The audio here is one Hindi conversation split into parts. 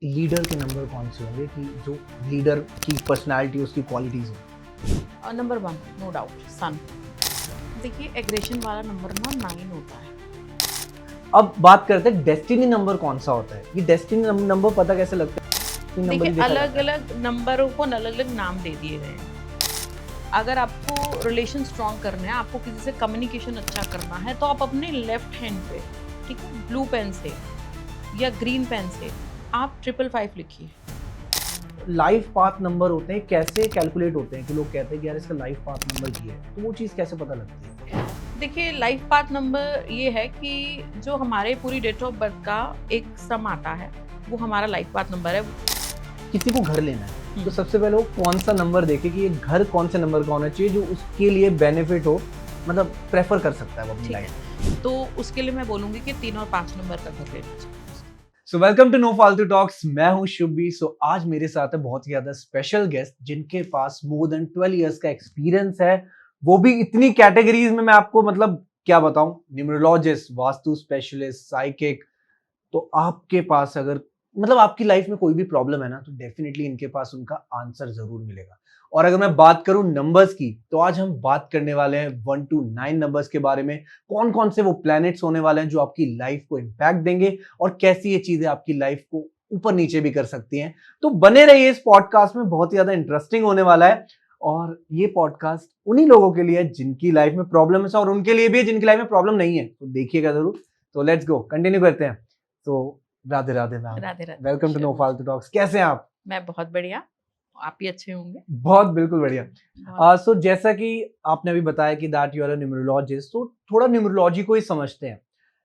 लीडर के नंबर कौन से होंगे कि जो लीडर की पर्सनालिटी उसकी क्वालिटीज हो? नंबर 1 नो डाउट सन। देखिए एग्रेशन वाला नंबर ना 9 होता है। अब बात करते हैं डेस्टिनी नंबर कौन सा होता है। ये डेस्टिनी नंबर पता कैसे लगता है? नंबर ही देखिए देखा अलग जाता है। अलग नंबरों को अलग अलग नाम दे दिए गए हैं। अगर आपको रिलेशन स्ट्रॉन्ग करना है, आपको किसी से कम्युनिकेशन अच्छा करना है, तो आप अपने लेफ्ट हैंड पे, ठीक है, ब्लू पेन से या ग्रीन पेन से आप 555 लिखिए। लाइफ पाथ नंबर होते हैं, कैसे कैलकुलेट होते हैं कि लोग कहते हैं कि यार इसका लाइफ पाथ नंबर ये है, तो वो चीज़ कैसे पता लगती है? देखिए लाइफ पाथ नंबर ये है कि जो हमारे पूरी डेट ऑफ बर्थ का एक सम आता है, वो हमारा लाइफ पाथ नंबर है। किसी को घर लेना है तो सबसे पहले वो कौन सा नंबर देखे कि ये घर कौन से नंबर का होना चाहिए जो उसके लिए बेनिफिट हो, मतलब प्रेफर कर सकता है वो अपनी ठीक लाइफ। है, तो उसके लिए मैं बोलूँगी कि 3 और 5 नंबर का घर लेना चाहिए। सो वेलकम टू नो फालतू टॉक्स। मैं हूं शुभी। सो आज मेरे साथ है बहुत ही ज्यादा स्पेशल गेस्ट जिनके पास मोर देन 12 इयर्स का एक्सपीरियंस है, वो भी इतनी कैटेगरीज में। मैं आपको मतलब क्या बताऊं, न्यूमरोलॉजिस्ट, वास्तु स्पेशलिस्ट, साइकिक। तो आपके पास अगर मतलब आपकी लाइफ में कोई भी प्रॉब्लम है ना, तो डेफिनेटली इनके पास उनका आंसर जरूर मिलेगा। और अगर मैं बात करूं नंबर्स की, तो आज हम बात करने वाले हैं 1 to 9 नंबर्स के बारे में। कौन कौन से वो प्लैनेट्स होने वाले हैं जो आपकी लाइफ को इंपैक्ट देंगे और कैसी ये चीजें आपकी लाइफ को ऊपर नीचे भी कर सकती हैं। तो बने रहिए इस पॉडकास्ट में, बहुत ही ज्यादा इंटरेस्टिंग होने वाला है। और ये पॉडकास्ट उन्हीं लोगों के लिए है जिनकी लाइफ में प्रॉब्लम है और उनके लिए भी है जिनकी लाइफ में प्रॉब्लम नहीं है, तो देखिएगा जरूर। तो लेट्स गो, कंटिन्यू करते हैं। तो Radhe Radhe ma'am, Radhe Radhe. Welcome to no फालतू टॉक्स। कैसे हैं आप? मैं बहुत बढ़िया, आप भी अच्छे होंगे। बहुत बिल्कुल बढ़िया। बहुत सो जैसा कि आपने अभी बताया कि that you are a numerologist, तो थोड़ा न्यूमरोलॉजी को ही समझते हैं।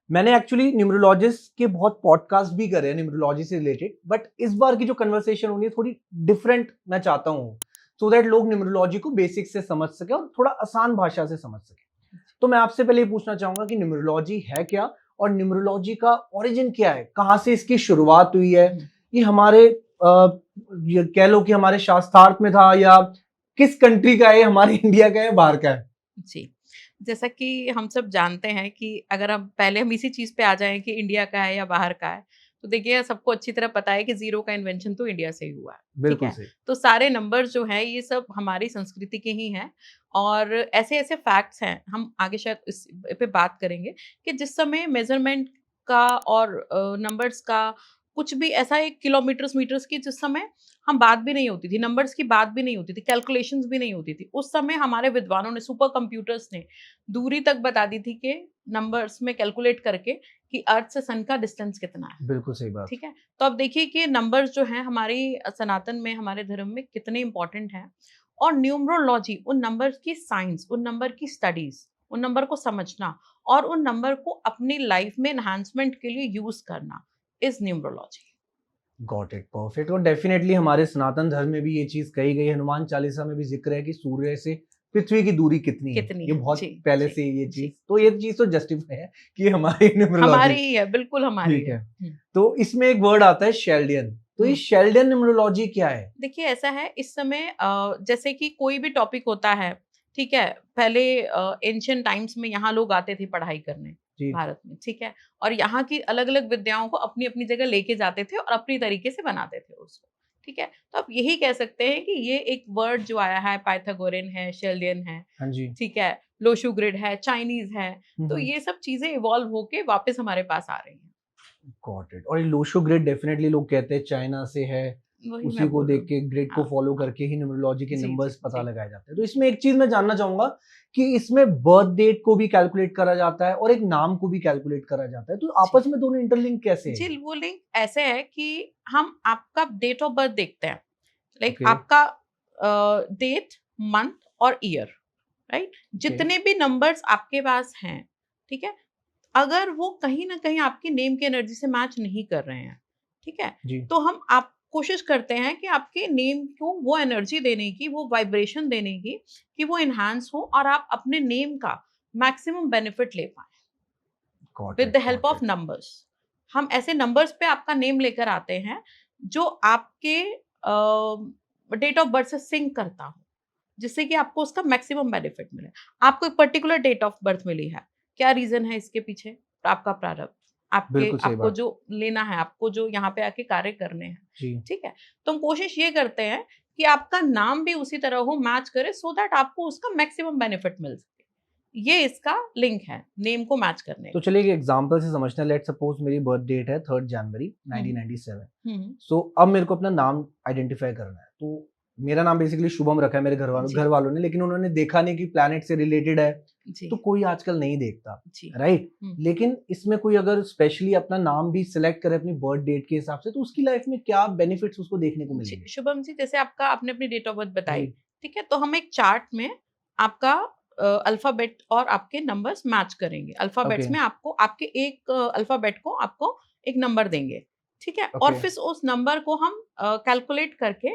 मैंने एक्चुअली न्यूमरोलॉजिस्ट के बहुत पॉडकास्ट भी करे हैं न्यूमरोलॉजी से रिलेटेड, बट इस बार की जो कन्वर्सेशन होनी है थोड़ी डिफरेंट मैं चाहता हूँ, सो दैट लोग न्यूमरोलॉजी को बेसिक से समझ सके और थोड़ा आसान भाषा से समझ सके। तो मैं आपसे पहले ये पूछना चाहूंगा कि न्यूमरोलॉजी है क्या और न्यूमरोलॉजी का ओरिजिन क्या है, कहाँ से इसकी शुरुआत हुई है? ये हमारे ये कह लो कि हमारे शास्त्रार्थ में था, या किस कंट्री का है, हमारे इंडिया का है, बाहर का है? जी, जैसा कि हम सब जानते हैं कि अगर हम इसी चीज़ पे आ जाएँ कि इंडिया का है या बाहर का है, तो देखिए सबको अच्छी तरह पता है कि ज़ीरो का इन्वेंशन तो इंडिया से ही हुआ है, ठीक बिल्कुल है? सही। तो सारे नंबर्स जो हैं ये सब हमारी संस्कृति के ही हैं और ऐसे-ऐसे फैक्ट्स हैं, हम आगे शायद इस पे बात करेंगे कि जिस समय मेज़रमेंट का और नंबर्स का कुछ भी ऐसा एक किलोमीटर्स, मीटर्स की जिस समय हम बात भी नहीं होती थी, नंबर्स की बात भी नहीं होती थी, कैलकुलेशंस भी नहीं होती थी। उस समय हमारे विद्वानों ने, सुपर कंप्यूटर्स ने दूरी तक बता दी थी कि नंबर्स में कैलकुलेट करके कि अर्थ से सन का डिस्टेंस कितना है, बिल्कुल सही बात। ठीक है? तो अब देखिए कि नंबर्स जो हैं हमारी सनातन में, हमारे धर्म में कितने इम्पोर्टेंट हैं और न्यूमरोलॉजी उन नंबर्स की साइंस, उन नंबर की स्टडीज़, उन नंबर को समझना और उन नंबर को अपनी लाइफ में एनहांसमेंट के लिए यूज़ करना is numerology. Got it, perfect. और डेफिनेटली हमारे सनातन धर्म में भी ये चीज कही गई है, हनुमान चालीसा में भी जिक्र है कि सूर्य से पृथ्वी की दूरी कितनी है। कितनी ये है? बहुत जी, पहले जी, से ये जी। चीज, तो ये चीज तो जस्टिफाई है कि हमारी न्यूमरोलॉजी हमारी ही है, बिल्कुल हमारी ठीक है। है। तो इसमें एक वर्ड आता है शेल्डियन। तो ये हुँ। शेल्डियन न्यूमरोलॉजी क्या है? देखिए ऐसा है इस समय जैसे कि कोई भी टॉपिक होता है, ठीक है? पहले एंशिएंट टाइम्स में यहाँ लोग आते थे पढ़ाई करने, जी। भारत में, ठीक है? और यहाँ की अलग-अलग विद्याओं को अपनी-अपनी जगह लेके जाते थे और अपनी तरीके से बनाते थे उसको, ठीक है? तो आप यही कह सकते हैं कि ये एक वर्ड जो आया है पाइथागोरियन है, शेल्डियन है, हाँ जी। ठीक है? लोशू ग्रिड है, चाइनीज़ है, तो हम्म। ये सब चीज़ें इवॉल्व होके वापस हमारे पास आ रही हैं। Got it. और ये लोशो ग्रिड डेफिनेटली लोग कहते हैं चाइना से है, वही उसी मैं को बोल रही देख हूँ। के ग्रिड को हाँ, फॉलो हाँ। करके ही न्यूमरोलॉजी के जी, नंबर्स जी, पता जी। लगाए जाते हैं। तो इसमें एक चीज मैं जानना चाहूंगा कि इसमें बर्थ डेट को भी कैलकुलेट करा जाता है और एक नाम को भी कैलकुलेट करा जाता है, तो जी। आपस में दोनों इंटरलिंक कैसे है? जी, वो लिंक ऐसे है कि हम आपका डेट ऑफ बर्थ देखते हैं, लाइक ओके। आपका डेट, मंथ और ईयर, राइट? ओके। जितने भी नंबर्स आपके पास हैं, ठीक है? अगर वो कहीं न कहीं आपकी नेम की एनर्जी से मैच नहीं कर रहे हैं, ठीक है? जी। तो हम आप कोशिश करते हैं कि आपके नेम को वो एनर्जी देने की, वो वाइब्रेशन देने की कि वो एनहांस हो और आप अपने नेम का मैक्सिमम बेनिफिट ले पाएँ। Got with it, the help got off it. Numbers हम ऐसे नंबर्स पे आपका नेम लेकर आते हैं जो आपके डेट ऑफ बर्थ से सिंक करता हो, जिससे कि आपको उसका मैक्सिमम बेनिफिट मिले। आपको एक पर्टिकुलर डेट ऑफ बर्थ मिली है, क्या रीजन है इसके पीछे? आपका प्रारब्ध, बिल्कुल सही आपको बात। जो लेना है, आपको जो यहाँ पे आके कार्य करने हैं, जी, ठीक है? तो हम कोशिश ये करते हैं कि आपका नाम भी उसी तरह हो, मैच करे, सो दैट आपको उसका मैक्सिमम बेनिफिट मिल सके। ये इसका लिंक है, नेम को मैच करने तो का। चलिए एक एग्जांपल से समझते हैं। लेट्स सपोज मेरी बर्थ डेट है 3 जनवरी हुँ, 1997। हुँ, सो अब मेरे को अपना नाम आइडेंटिफाई करना है। तो मेरा नाम बेसिकली शुभम रखा है मेरे जी, घर वालों ने, लेकिन उन्होंने देखा नहीं कि प्लैनेट से रिलेटेड है, जी, तो कोई आजकल नहीं देखता, जी। राइट? हुँ। लेकिन इसमें कोई अगर स्पेशली अपना नाम भी सिलेक्ट करे अपनी बर्थ डेट के हिसाब से, तो उसकी लाइफ में क्या बेनिफिट्स उसको देखने को जी, मिलेंगे? शुभम जी, जैसे आपने अपनी डेट ऑफ बर्थ बताई, जी, ठीक है? तो हम एक चार्ट में आपका अल्फ़ाबेट और आपके नंबर्स मैच करेंगे। ओके, अल्फ़ाबेट्स में आपको आपके एक अल्फ़ाबेट को आपको एक नंबर देंगे, ठीक है? और ओके, फिर उस नंबर को हम कैलकुलेट करके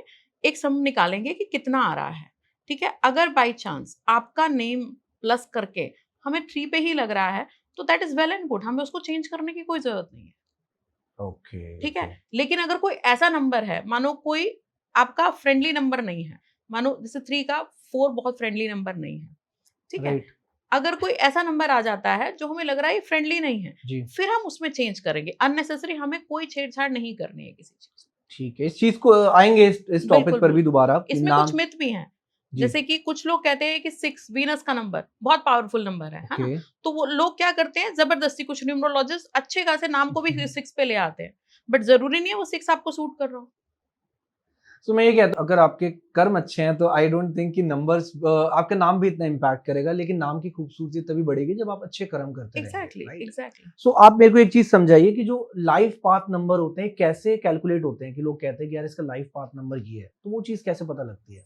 एक सम निकालेंगे कि कितना आ रहा है, ठीक है? अगर बाय चांस आपका नेम प्लस करके हमें 3 पे ही लग रहा है, तो that is well and good, हमें उसको चेंज करने की कोई ज़रूरत नहीं है। ओके, ठीक है? ओके, लेकिन अगर कोई ऐसा नंबर है, मानो कोई आपका फ्रेंडली नंबर नहीं है, मानो जैसे 3 का 4 बहुत फ्रेंडली नंबर नहीं है, ठीक है? राइट, अगर कोई ऐसा नंबर आ जाता है जो हमें लग रहा है ये फ्रेंडली नहीं है, जी। फिर हम उसमें चेंज करेंगे। अननेसेसरी हमें कोई छेड़-छाड़ नहीं करनी है किसी चीज़ में। ठीक है, इस चीज़ को आएँगे इस टॉपिक बिल्कुल, पर भी बिल्कुल। दोबारा कि इसमें कुछ नाम। मिथ भी हैं। जी, जैसे कि कुछ लोग कहते हैं कि 6 वीनस का नंबर बहुत पावरफुल नंबर है ओके। ना? तो वो लोग क्या करते हैं ज़बरदस्ती कुछ न्यूमरोलॉजिस्ट अच्छे खासे नाम को भी 6 पे ले आते हैं। बट ज़रूरी नहीं है वो 6 आपको सूट कर रहा हो। सो मैं ये कहता हूँ अगर आपके कर्म अच्छे हैं तो आई डोंट थिंक कि नंबर्स आपका नाम भी इतना इम्पैक्ट करेगा, लेकिन नाम की खूबसूरती तभी बढ़ेगी जब आप अच्छे कर्म करते रहेंगे, एग्ज़ैक्टली, राइट? एग्ज़ैक्टली। सो आप मेरे को एक चीज़ समझाइए कि जो लाइफ पाथ नंबर होते हैं कैसे कैलकुलेट होते हैं? कि लोग कहते हैं कि यार इसका लाइफ पाथ नंबर ये है, तो वो चीज़ कैसे पता लगती है?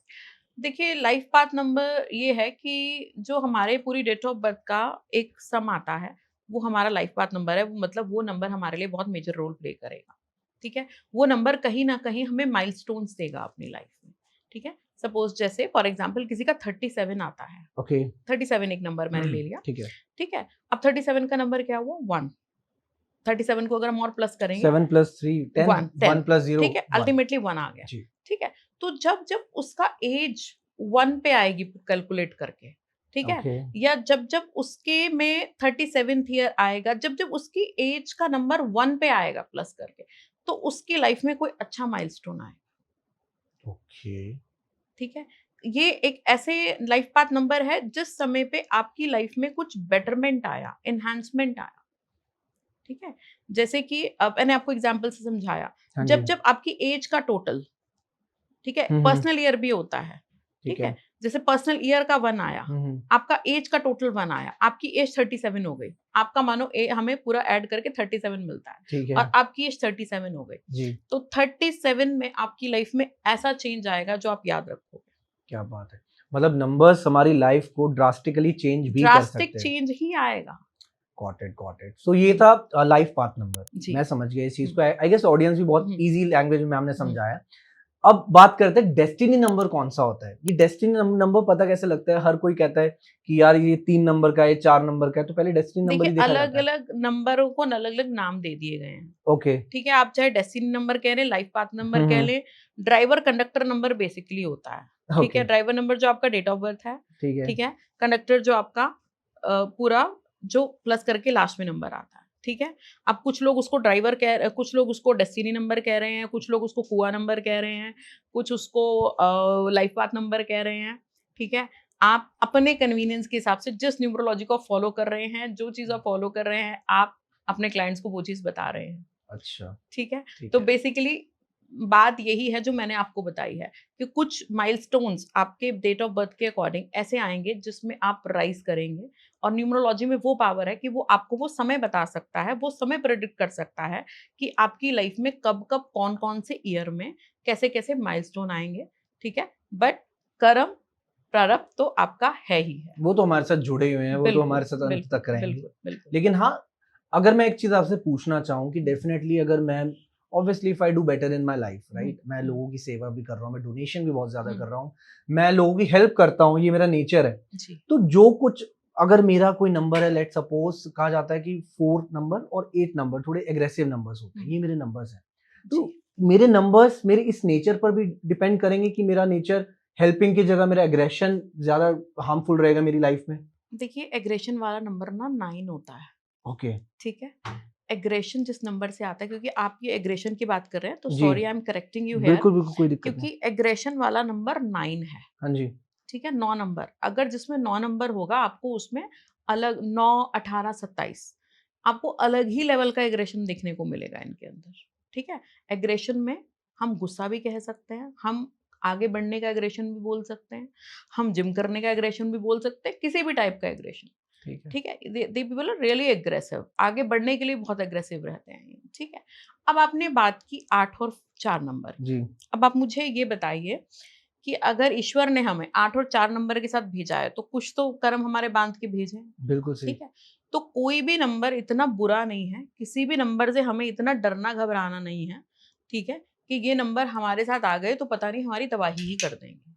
देखिए लाइफ़ पाथ नंबर ये है कि जो हमारे पूरी डेट ऑफ बर्थ का एक सम आता है, वो हमारा लाइफ़ पाथ नंबर है। वो मतलब वो नंबर हमारे लिए बहुत मेजर रोल प्ले करेगा, ठीक है? वो नंबर कहीं न कहीं हमें माइलस्टोन्स देगा अपनी लाइफ़ में, ठीक है? सपोज़ जैसे फॉर एग्ज़ाम्पल किसी का 37 आता है, ओके, 37 एक नंबर मैंने ले लिया, ठीक है। ठीक है? अब 37 का नंबर क्या हुआ 1, 37 को अगर हम और प्लस करेंगे 7 + 3 10, 1 10 1 + 0 ठीक है? 1। अल्टीमेटली 1 आ गया, जी, ठीक है? तो जब जब उसका एज 1 पे आएगी कैलकुलेट करके, ठीक है? ओके, या जब जब उसके में 37th ईयर आएगा, जब जब उसकी एज का नंबर 1 पे आएगा प्लस करके, तो उसकी लाइफ में कोई अच्छा माइलस्टोन आएगा, ओके, ठीक है? ये एक ऐसे लाइफ पाथ नंबर है जिस समय पे आपकी लाइफ में कुछ बेटरमेंट आया, एनहांसमेंट आया। ठीक है? जैसे कि मैंने आपको एग्ज़ाम्पल से समझाया, हाँ जी। जब-जब आपकी एज का टोटल, ठीक है? हुँ, हुँ, पर्सनल ईयर भी होता है, ठीक ठीक है। है? जैसे पर्सनल ईयर का 1 आया, हुँ, हुँ, आपका एज का टोटल 1 आया, आपकी एज 37 हो गई। आपका मानो हमें पूरा ऐड करके 37 मिलता है ठीक है। और आपकी एज 37 हो गई। जी, तो 37 में आपकी लाइफ में ऐसा चेंज आएगा जो आप याद रखोगे। क्या बात है! मतलब नंबर्स हमारी लाइफ़ को ड्रास्टिकली चेंज भी कर ड्रास्टिक सकते हैं। चेंज ही आएगा। Got it, got it. So ये हुँ, था लाइफ पाथ नंबर। जी। मैं समझ गया इस चीज़ हुँ, को। आई गेस ऑडियंस भी बहुत हुँ, ईज़ी लैंग्वेज में हमने हुँ। समझाया। अब बात करते हैं डेस्टिनी नंबर कौन-सा होता है? ये डेस्टिनी नंबर पता कैसे लगता है? हर कोई कहता है कि यार ये 3 नंबर का है, 4 नंबर का है, तो पहले डेस्टिनी नंबर देखिए, ही देखा जाता है। अलग-अलग नंबरों को न अलग-अलग नाम दे दिए गए हैं। ओके। ठीक है, आप चाहे डेस्टिनी नंबर कह लें, लाइफ पाथ नंबर हुँ, कह हुँ। लें, ड्राइवर कंडक्टर नंबर बेसिकली होता है। ठीक है, ओके, ड्राइवर नंबर जो आपका डेट ऑफ बर्थ है, ठीक है। ठीक है? कंडक्टर जो आपका पूरा जो प्लस करके लास्ट में नंबर आता है, ठीक है? अब कुछ लोग उसको कुछ लोग उसको डेस्टिनी नंबर कह रहे हैं, कुछ लोग उसको कुआ नंबर कह रहे हैं, कुछ उसको लाइफ पाथ नंबर कह रहे हैं, ठीक है? आप अपने कन्वीनियंस के हिसाब से जिस न्यूमरोलॉजी को आप फॉलो कर रहे हैं, जो चीज़ आप फॉलो कर रहे हैं, आप अपने क्लाइंट्स को वो चीज़ बता रहे हैं। अच्छा, ठीक है? ठीक तो है। बेसिकली बात यही है जो मैंने आपको बताई है कि कुछ माइलस्टोन्स आपके डेट ऑफ बर्थ के अकॉर्डिंग ऐसे आएँगे जिसमें आप राइज़ करेंगे और न्यूमरोलॉजी में वो पावर है कि वो आपको वो समय बता सकता है, वो समय प्रेडिक्ट कर सकता है कि आपकी लाइफ में कब-कब, कौन-कौन से ईयर में कैसे-कैसे माइलस्टोन आएँगे, ठीक है? बट कर्म, प्रारब्ध तो आपका है ही है। वो तो हमारे साथ जुड़े हुए हैं, वो तो बिल्कुल, हमारे साथ अंत बिल्कुल, तक रहेंगे। बिल्कुल, बिल्कुल। लेकिन हाँ, अगर मैं एक चीज़ आपसे पूछना चाहूँ कि डेफ़िनेटली अगर मैं obviously if I do better in my life, hmm, right? मैं हुँ, लोगों की सेवा भी कर रहा हूँ, मैं डोनेशन भी बहुत ज़्यादा हुँ। कर रहा हूँ, मैं लोगों की हेल्प करता हूँ, ये मेरा नेचर है। जी, तो जो कुछ अगर मेरा कोई नंबर है, लेट्स सपोज़ कहा जाता है कि 4 नंबर और 8 नंबर थोड़े एग्रेसिव नंबर्स होते हैं, हुँ, ये मेरे नंबर्स हैं। जी। तो मेरे नंबर्स मेरे इस नेचर पर भी डिपेंड करेंगे कि मेरा नेचर हेल्पिंग की जगह मेरा एग्रेशन ज़्यादा हार्मफुल रहेगा मेरी लाइफ में? देखिए एग्रेशन वाला नंबर ना 9 होता है, ओके, ठीक है? एग्रेशन जिस नंबर से आता है, क्योंकि आप ये एग्रेशन की बात कर रहे हैं, तो जी, sorry I am correcting you here, बिल्कुल, बिल्कुल कोई दिक्कत नहीं। क्योंकि एग्रेशन वाला नंबर 9 है। हाँ जी, ठीक है, 9 नंबर, अगर जिसमें 9 नंबर होगा, आपको उसमें अलग 9, 18, 27 आपको अलग ही लेवल का एग्रेशन देखने को मिलेगा इनके अंदर। ठीक है? एग्रेशन में हम गुस्सा भी कह सकते हैं, हम आगे बढ़ने का एग्रेशन भी बोल सकते हैं, हम जिम करने का एग्रेशन भी बोल सकते हैं, किसी भी टाइप का एग्रेशन। ठीक है। ठीक है? They people are really aggressive, आगे बढ़ने के लिए बहुत एग्रेसिव रहते हैं ये। ठीक है? अब आपने बात की 8 और 4 नंबर की। जी, अब आप मुझे ये बताइए कि अगर ईश्वर ने हमें 8 और 4 नंबर के साथ भेजा है, तो कुछ तो कर्म हमारे बाँध के भेजे हैं। बिल्कुल सही। ठीक है? तो कोई भी नंबर इतना बुरा नहीं है, किसी भी नंबर से हमें इतना डरना घबराना नहीं है, ठीक है? कि ये नंबर हमारे साथ आ गए तो पता नहीं हमारी तबाही ही कर देंगे,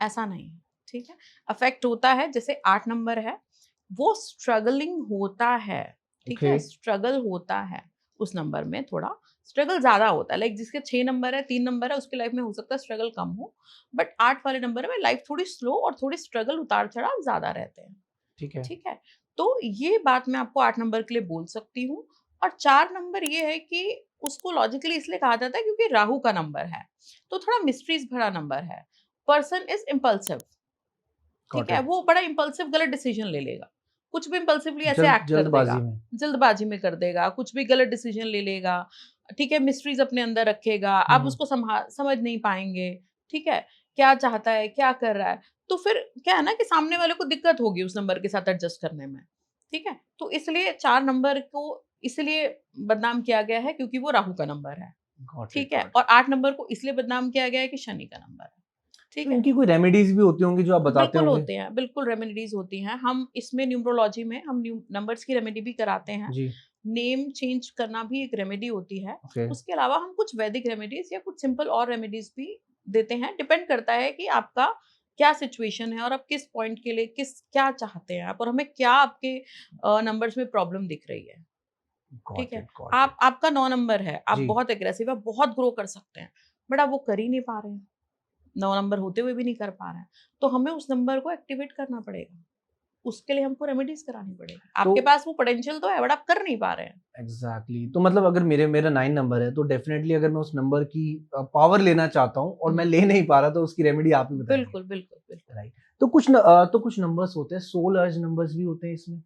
ऐसा नहीं है, ठीक है? अफ़ेक्ट होता है, जैसे 8 नंबर है, वो स्ट्रगलिंग होता है, ठीक ओके, है? स्ट्रगल होता है, उस नंबर में थोड़ा स्ट्रगल ज़्यादा होता है, लाइक जिसके 6 नंबर है, 3 नंबर है, उसकी लाइफ़ में हो सकता है स्ट्रगल कम हो, बट 8 वाले नंबर में लाइफ़ थोड़ी स्लो और थोड़ी स्ट्रगल उतार-चढ़ाव ज़्यादा रहते हैं, ठीक है। ठीक है? तो ये बात मैं आपको 8 नंबर के लिए बोल सकती हूँ। और 4 नंबर ये है कि उसको लॉजिकली इसलिए कहा जाता है क्योंकि राहु का नंबर है, तो थोड़ा मिस्ट्रीज़ भरा नंबर है। पर्सन इज़ इम्पल्सिव, ठीक गॉट है? इट। वो बड़ा इम्पल्सिव गलत डिसीज़न ले लेगा। कुछ भी इम्पल्सिवली ऐसे एक्ट कर जल्दबाजी देगा, में। जल्दबाजी में कर देगा, कुछ भी गलत डिसीज़न ले लेगा, ठीक है? मिस्ट्रीज़ अपने अंदर रखेगा, हुँ, आप हुँ। उसको समझ नहीं पाएँगे, ठीक है? क्या चाहता है, क्या कर रहा है? तो फिर क्या है ना कि सामने वाले को दिक्कत होगी उस नंबर के साथ एडजस्ट करने में, ठीक है? तो इसलिए 4 नंबर को इसलिए बदनाम किया गया है क्योंकि वो राहु का नंबर है, गॉट इट, ठीक है? गॉट और इट। 8 नंबर को इसलिए बदनाम किया गया है कि शनि का नंबर है, तो ठीक है? इनकी कोई रेमेडीज़ भी होती होंगी जो आप बताते बिल्कुल होंगे? होते हैं, बिल्कुल रेमेडीज़ होती हैं। हम इसमें न्यूमरोलॉजी में हम न्यू नंबर्स की रेमेडी भी कराते हैं। जी, नेम चेंज करना भी एक रेमेडी होती है। ओके, उसके अलावा हम कुछ वैदिक रेमेडीज़ या कुछ सिंपल और रेमेडीज़ भी देते हैं। डिपेंड करता है कि आपका क्या सिचुएशन है और आप किस पॉइंट के लिए क्या चाहते हैं आप और हमें क्या आपके नंबर्स में प्रॉब्लम दिख रही है। ठीक है? Got it. आपका 9 नंबर है, आप जी, बहुत एग्रेसिव हैं, बहुत ग्रो कर सकते हैं, बट आप वो कर ही नहीं पा रहे हैं। 9 नंबर होते हुए भी नहीं कर पा रहे हैं, तो हमें उस नंबर को एक्टिवेट करना पड़ेगा। उसके लिए हमको रेमेडीज़ करानी पड़ेगी। तो आपके पास वो पोटेंशियल तो है बट आप कर नहीं पा रहे हैं। एग्ज़ैक्टली तो मतलब अगर मेरा 9 नंबर है तो डेफ़िनेटली अगर मैं उस नंबर की पावर लेना चाहता हूँ और मैं हुँ। ले नहीं पा रहा तो उसकी रेमेडी आप ही बताएँगे, बिल्कुल, बिल्कुल, बिल्कुल। राइट। तो कुछ नंबर्स होते हैं, सोल अर्ज नंबर्स भी होते हैं इसमें?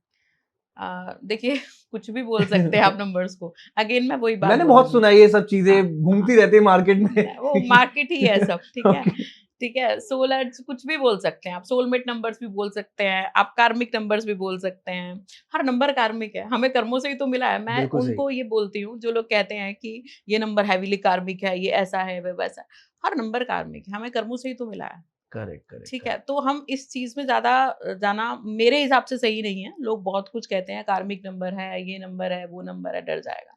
देखिए कुछ भी बोल सकते हैं आप नंबर्स को। अगेन मैं वही बात मैंने बहुत बोलूँगी। सुना है ये सब हाँ, चीज़ें हाँ। घूमती रहती है मार्केट में। वो मार्केट ही है सब, ठीक है? ओके, ठीक है? सोल एड्स कुछ भी बोल सकते हैं आप, सोलमेट नंबर्स भी बोल सकते हैं, आप कार्मिक नंबर्स भी बोल सकते हैं। हर नंबर कार्मिक है, हमें कर्मों से ही तो मिला है। मैं बिल्कुल सही। उनको ये बोलती हूँ जो लोग कहते हैं कि ये नंबर हेवीली कार्मिक है, ये ऐसा है, वो वैसा है। हर नंबर कार्मिक है, हमें कर्मों से ही तो मिला है। करेक्ट, करेक्ट, ठीक है, करेक्ट। तो हम इस चीज़ में ज़्यादा जाना मेरे हिसाब से सही नहीं है। लोग बहुत कुछ कहते हैं कार्मिक नंबर है, ये नंबर है, वो नंबर है, डर जाएगा।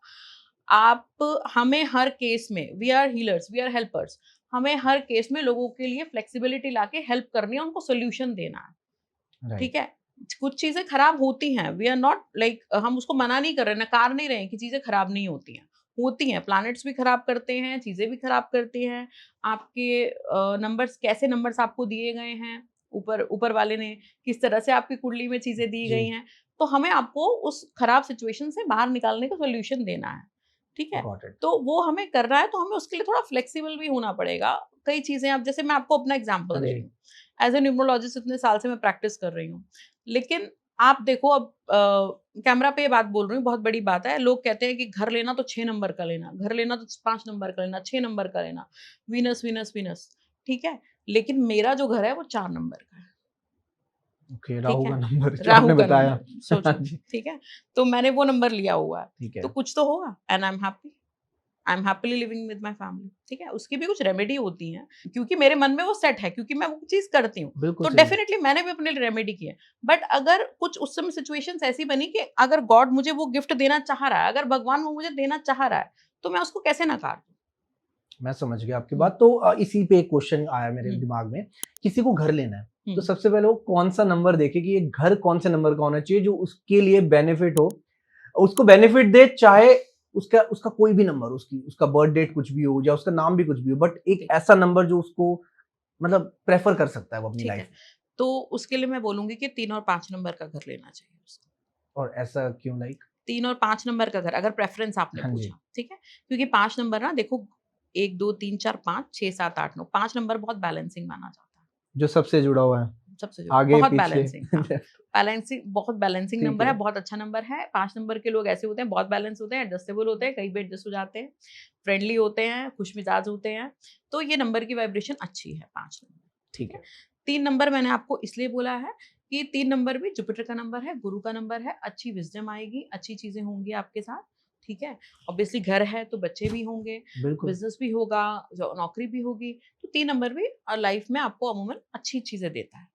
आप हमें हर केस में we are healers, we are helpers. हमें हर केस में लोगों के लिए फ्लेक्सिबिलिटी लाके हेल्प करनी है, उनको सॉल्यूशन देना है। ठीक राइट, है? कुछ चीज़ें खराब होती हैं, वी आर नॉट लाइक हम उसको मना नहीं कर रहे, नकार नहीं रहे हैं कि चीज़ें खराब नहीं होती हैं। होती हैं, प्लैनेट्स भी खराब करते हैं, चीज़ें भी खराब करती हैं। आपके नंबर्स कैसे नंबर्स आपको दिए गए हैं, ऊपर ऊपर वाले ने, किस तरह से आपकी कुंडली में चीज़ें दी जी, गई हैं, तो हमें आपको उस खराब सिचुएशन से बाहर निकालने का सॉल्यूशन देना है। ठीक है? Got it. तो वो हमें करना है, तो हमें उसके लिए थोड़ा फ्लेक्सिबल भी होना पड़ेगा। कई चीज़ें अब जैसे मैं आपको अपना एग्ज़ाम्पल हाँ दे रही जी, हूँ। एज़ अ न्यूमरोलॉजिस्ट इतने साल से मैं प्रैक्टिस कर रही हूँ। लेकिन आप देखो अब कैमरा पे ये बात बोल रही हूँ, बहुत बड़ी बात है। लोग कहते हैं कि घर लेना तो 6 नंबर का लेना, घर लेना तो 5 नंबर का लेना, 6 नंबर का लेना, वीनस, वीनस, वीनस, ठीक है? लेकिन मेरा जो घर है वो 4 नंबर का है, ओके, ठीक राहु है? का नंबर जो राहु आपने का बताया। नंबर, हाँ सोचो, जी, ठीक है? तो मैंने वो नंबर लिया हुआ है, ठीक तो है। कुछ तो होगा and I am happily living with my family, ठीक है? उसकी भी कुछ रेमेडी होती हैं, क्योंकि मेरे मन में वो सेट है, क्योंकि मैं वो चीज़ करती हूँ। बिल्कुल तो सही। डेफिनिटली मैंने भी अपने लिए रेमेडी की है। बट अगर कुछ उस समय सिचुएशंस ऐसी बनी कि अगर गॉड मुझे वो गिफ्ट देना चाह रहा है, अगर भगवान वो मुझे देना चाह रहा है, तो मैं उसको कैसे नकार दूँ? मैं समझ गया आपकी हुँ, बात। तो इसी पे एक क्वेश्चन आया मेरे हुँ, दिमाग में, किसी को घर लेना है, तो हुँ, सबसे पहले वो कौन-सा नंबर देखे कि ये घर कौन-से नंबर का होना चाहिए जो उसके लिए बेनिफिट हो, उसको बेनिफिट दे चाहे उसका उसका कोई भी नंबर उसकी उसका बर्थ डेट कुछ भी हो या उसका नाम भी कुछ भी हो, बट एक ठीक ऐसा नंबर जो उसको मतलब प्रेफ़र कर सकता है वो अपनी ठीक लाइफ़ है। में। तो उसके लिए मैं बोलूँगी कि 3 और 5 नंबर का घर लेना चाहिए उसको। और ऐसा क्यों लाइक? 3 और 5 नंबर का घर, अगर प्रेफरेंस आपने हाँ जी। पूछा, ठीक है? क्योंकि 5 नंबर ना देखो 1, 2, 3, 4, 5, 6, 7, 8, 9 5 नंबर बहुत बैलेंसिंग माना जाता है। जो सबसे जुड़ा हुआ है, सबसे जुड़ा आगे बहुत पीछे बैलेंसिंग, हाँ। बैलेंसिंग बहुत बैलेंसिंग ठीक नंबर है, है। बहुत अच्छा नंबर है। 5 नंबर के लोग ऐसे होते हैं, बहुत बैलेंस होते हैं, एडजस्टेबल होते हैं, कहीं भी एडजस्ट हो जाते हैं, फ्रेंडली होते हैं, खुशमिजाज होते हैं। तो ये नंबर की वाइब्रेशन अच्छी है 5 नंबर, ठीक ठीक है? है। 3 नंबर मैंने आपको इसलिए बोला है कि 3 नंबर भी जुपिटर का नंबर है, गुरु का नंबर है, अच्छी विज़डम आएगी, अच्छी चीज़ें होंगी आपके साथ, ठीक है? ऑब्वियसली घर है तो बच्चे भी होंगे, बिल्कुल। बिज़नेस भी होगा, जो नौकरी भी होगी, तो 3 नंबर भी लाइफ में आपको अमूमन अच्छी चीज़ें देता है,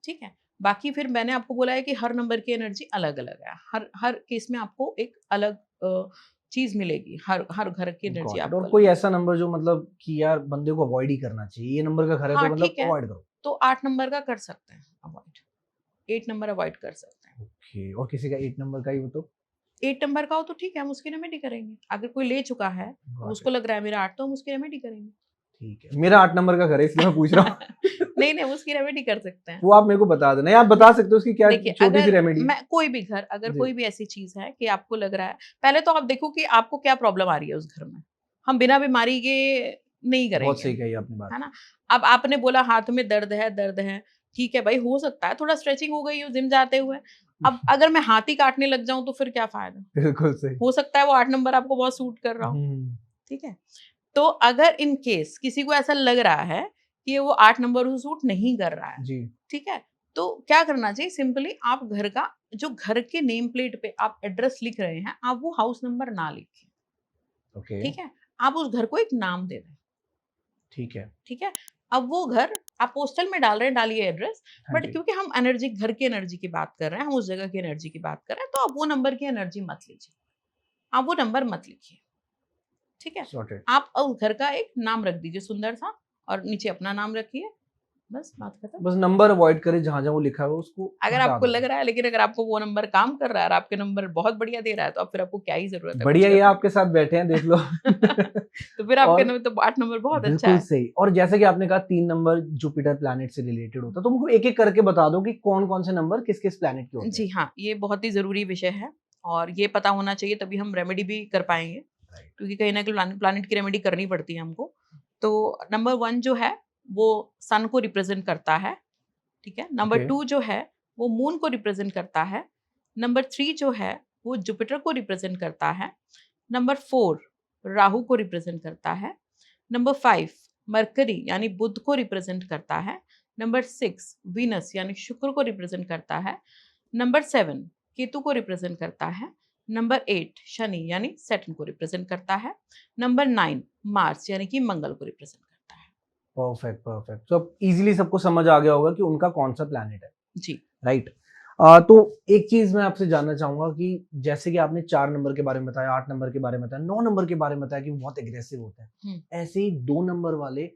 ठीक है? बाकी फिर मैंने आपको बोला है कि हर नंबर की एनर्जी अलग-अलग है। हर हर केस में आपको एक अलग चीज़ मिलेगी। हर हर घर की एनर्जी गॉट इट। और आपको कोई अलग ऐसा नंबर जो मतलब कि यार बंदे को अवॉइड ही करना चाहिए, ये नंबर का घर है हाँ, तो मतलब ठीक है। अवॉइड करो। तो 8 नंबर का कर सकते हैं अवॉइड। 8 नंबर अवॉइड कर सकते हैं। ओके, और किसी का 8 नंबर का ही हो तो? 8 नंबर का हो तो ठीक है, हम उसकी रेमेडी करेंगे। अगर कोई ले चुका है, अब गॉट उसको इट। लग रहा है मेरा 8 तो हम उसकी रेमेडी करेंगे। ठीक है। मेरा 8 नंबर का घर है इसलिए मैं पूछ रहा हूँ। नहीं, नहीं, हम उसकी रेमेडी कर सकते हैं। वो आप मेरे को बता देना, या आप बता सकते हो उसकी क्या देखिए, छोटी-सी अगर रेमेडी है? मैं कोई भी घर अगर जी। कोई भी ऐसी चीज़ है कि आपको लग रहा है पहले तो आप देखो कि आपको क्या प्रॉब्लम आ रही है उस घर में। हम बिना बीमारी के नहीं बहुत करेंगे, सही कही आपने बात। है ना? अब आपने बोला हाथ में दर्द है, ठीक है भाई हो सकता है थोड़ा स्ट्रेचिंग हो गई हो जिम जाते हुए। अब अगर मैं हाथ ही काटने लग जाऊँ तो फिर क्या फ़ायदा? बिल्कुल सही। हो सकता है वो 8 नंबर आपको बहुत सूट कर रहा हो, हुँ। ठीक है? तो अगर इन केस किसी को ऐसा लग रहा है कि वो 8 नंबर को सूट नहीं कर रहा है, जी। ठीक है? तो क्या करना चाहिए सिंपली आप घर का जो घर के नेम प्लेट पे आप एड्रेस लिख रहे हैं, आप वो हाउस नंबर ना लिखें, ओके, ठीक है? आप उस घर को एक नाम दे दें, ठीक है। ठीक है? अब वो घर आप पोस्टल में डाल रहे हैं, डालिए एड्रेस, हाँ बट जी। क्योंकि हम एनर्जी घर की एनर्जी की बात कर रहे हैं, हम उस जगह की एनर्जी की बात कर रहे हैं, तो आप वो नंबर की एनर्जी मत लीजिए। आप वो नंबर मत लिखिए, ठीक है? सॉर्टेड। आप उस घर का एक नाम रख दीजिए सुंदर-सा और नीचे अपना नाम रखिए, बस बात खत्म। बस नंबर अवॉइड करें, जहाँ-जहाँ वो लिखा है उसको अगर हटा आपको दो। लग रहा है लेकिन अगर आपको वो नंबर काम कर रहा है और आपके नंबर बहुत बढ़िया दे रहा है, तो अब फिर आपको क्या ही ज़रूरत है कुछ बढ़िया, ये करने आपके साथ बैठे हैं देख लो। की। तो फिर आपके और नंबर तो 8 नंबर बहुत अच्छा बिल्कुल है। सही। और जैसे कि आपने कहा 3 नंबर जुपिटर प्लैनेट से रिलेटेड होता है, तो हमको एक-एक करके बता दो कि कौन-कौन से नंबर किस-किस प्लैनेट के होते जी हैं? हाँ, ये बहुत ही ज़रूरी विषय है और ये पता होना चाहिए तभी हम रेमेडी भी कर पाएँगे, राइट। क्योंकि कहीं न कहीं प्लैनेट की रेमेडी करनी पड़ती है हमको। तो नंबर 1 जो है, वो सन को रिप्रेज़ेंट करता है, ठीक है? नंबर ओके, 2 जो है, वो मून को रिप्रेज़ेंट करता है। नंबर 3 जो है, वो जुपिटर को रिप्रेज़ेंट करता है। नंबर 4 राहु को रिप्रेज़ेंट करता है। नंबर 5 मरकरी यानी बुध को रिप्रेज़ेंट करता है। नंबर 6 वीनस यानी शुक्र को रिप्रेज़ेंट करता है। नंबर 7 केतु को रिप्रेज़ेंट करता है। नंबर 8 शनि यानी सैटर्न को रिप्रेज़ेंट करता है। नंबर 9 मार्स यानी कि मंगल को रिप्रेज़ेंट करता है। Perfect, perfect. तो अब ईज़िली सबको समझ आ गया होगा कि उनका कौन-सा प्लैनेट है, जी। राइट? तो एक चीज़ मैं आपसे जानना चाहूँगा कि जैसे कि आपने 4 नंबर के बारे में बताया, 8 नंबर के बारे में बताया, 9 नंबर के बारे में बताया कि वो बहुत एग्रेसिव होते हैं। हुँ, ऐसे ही 2 नंबर वाले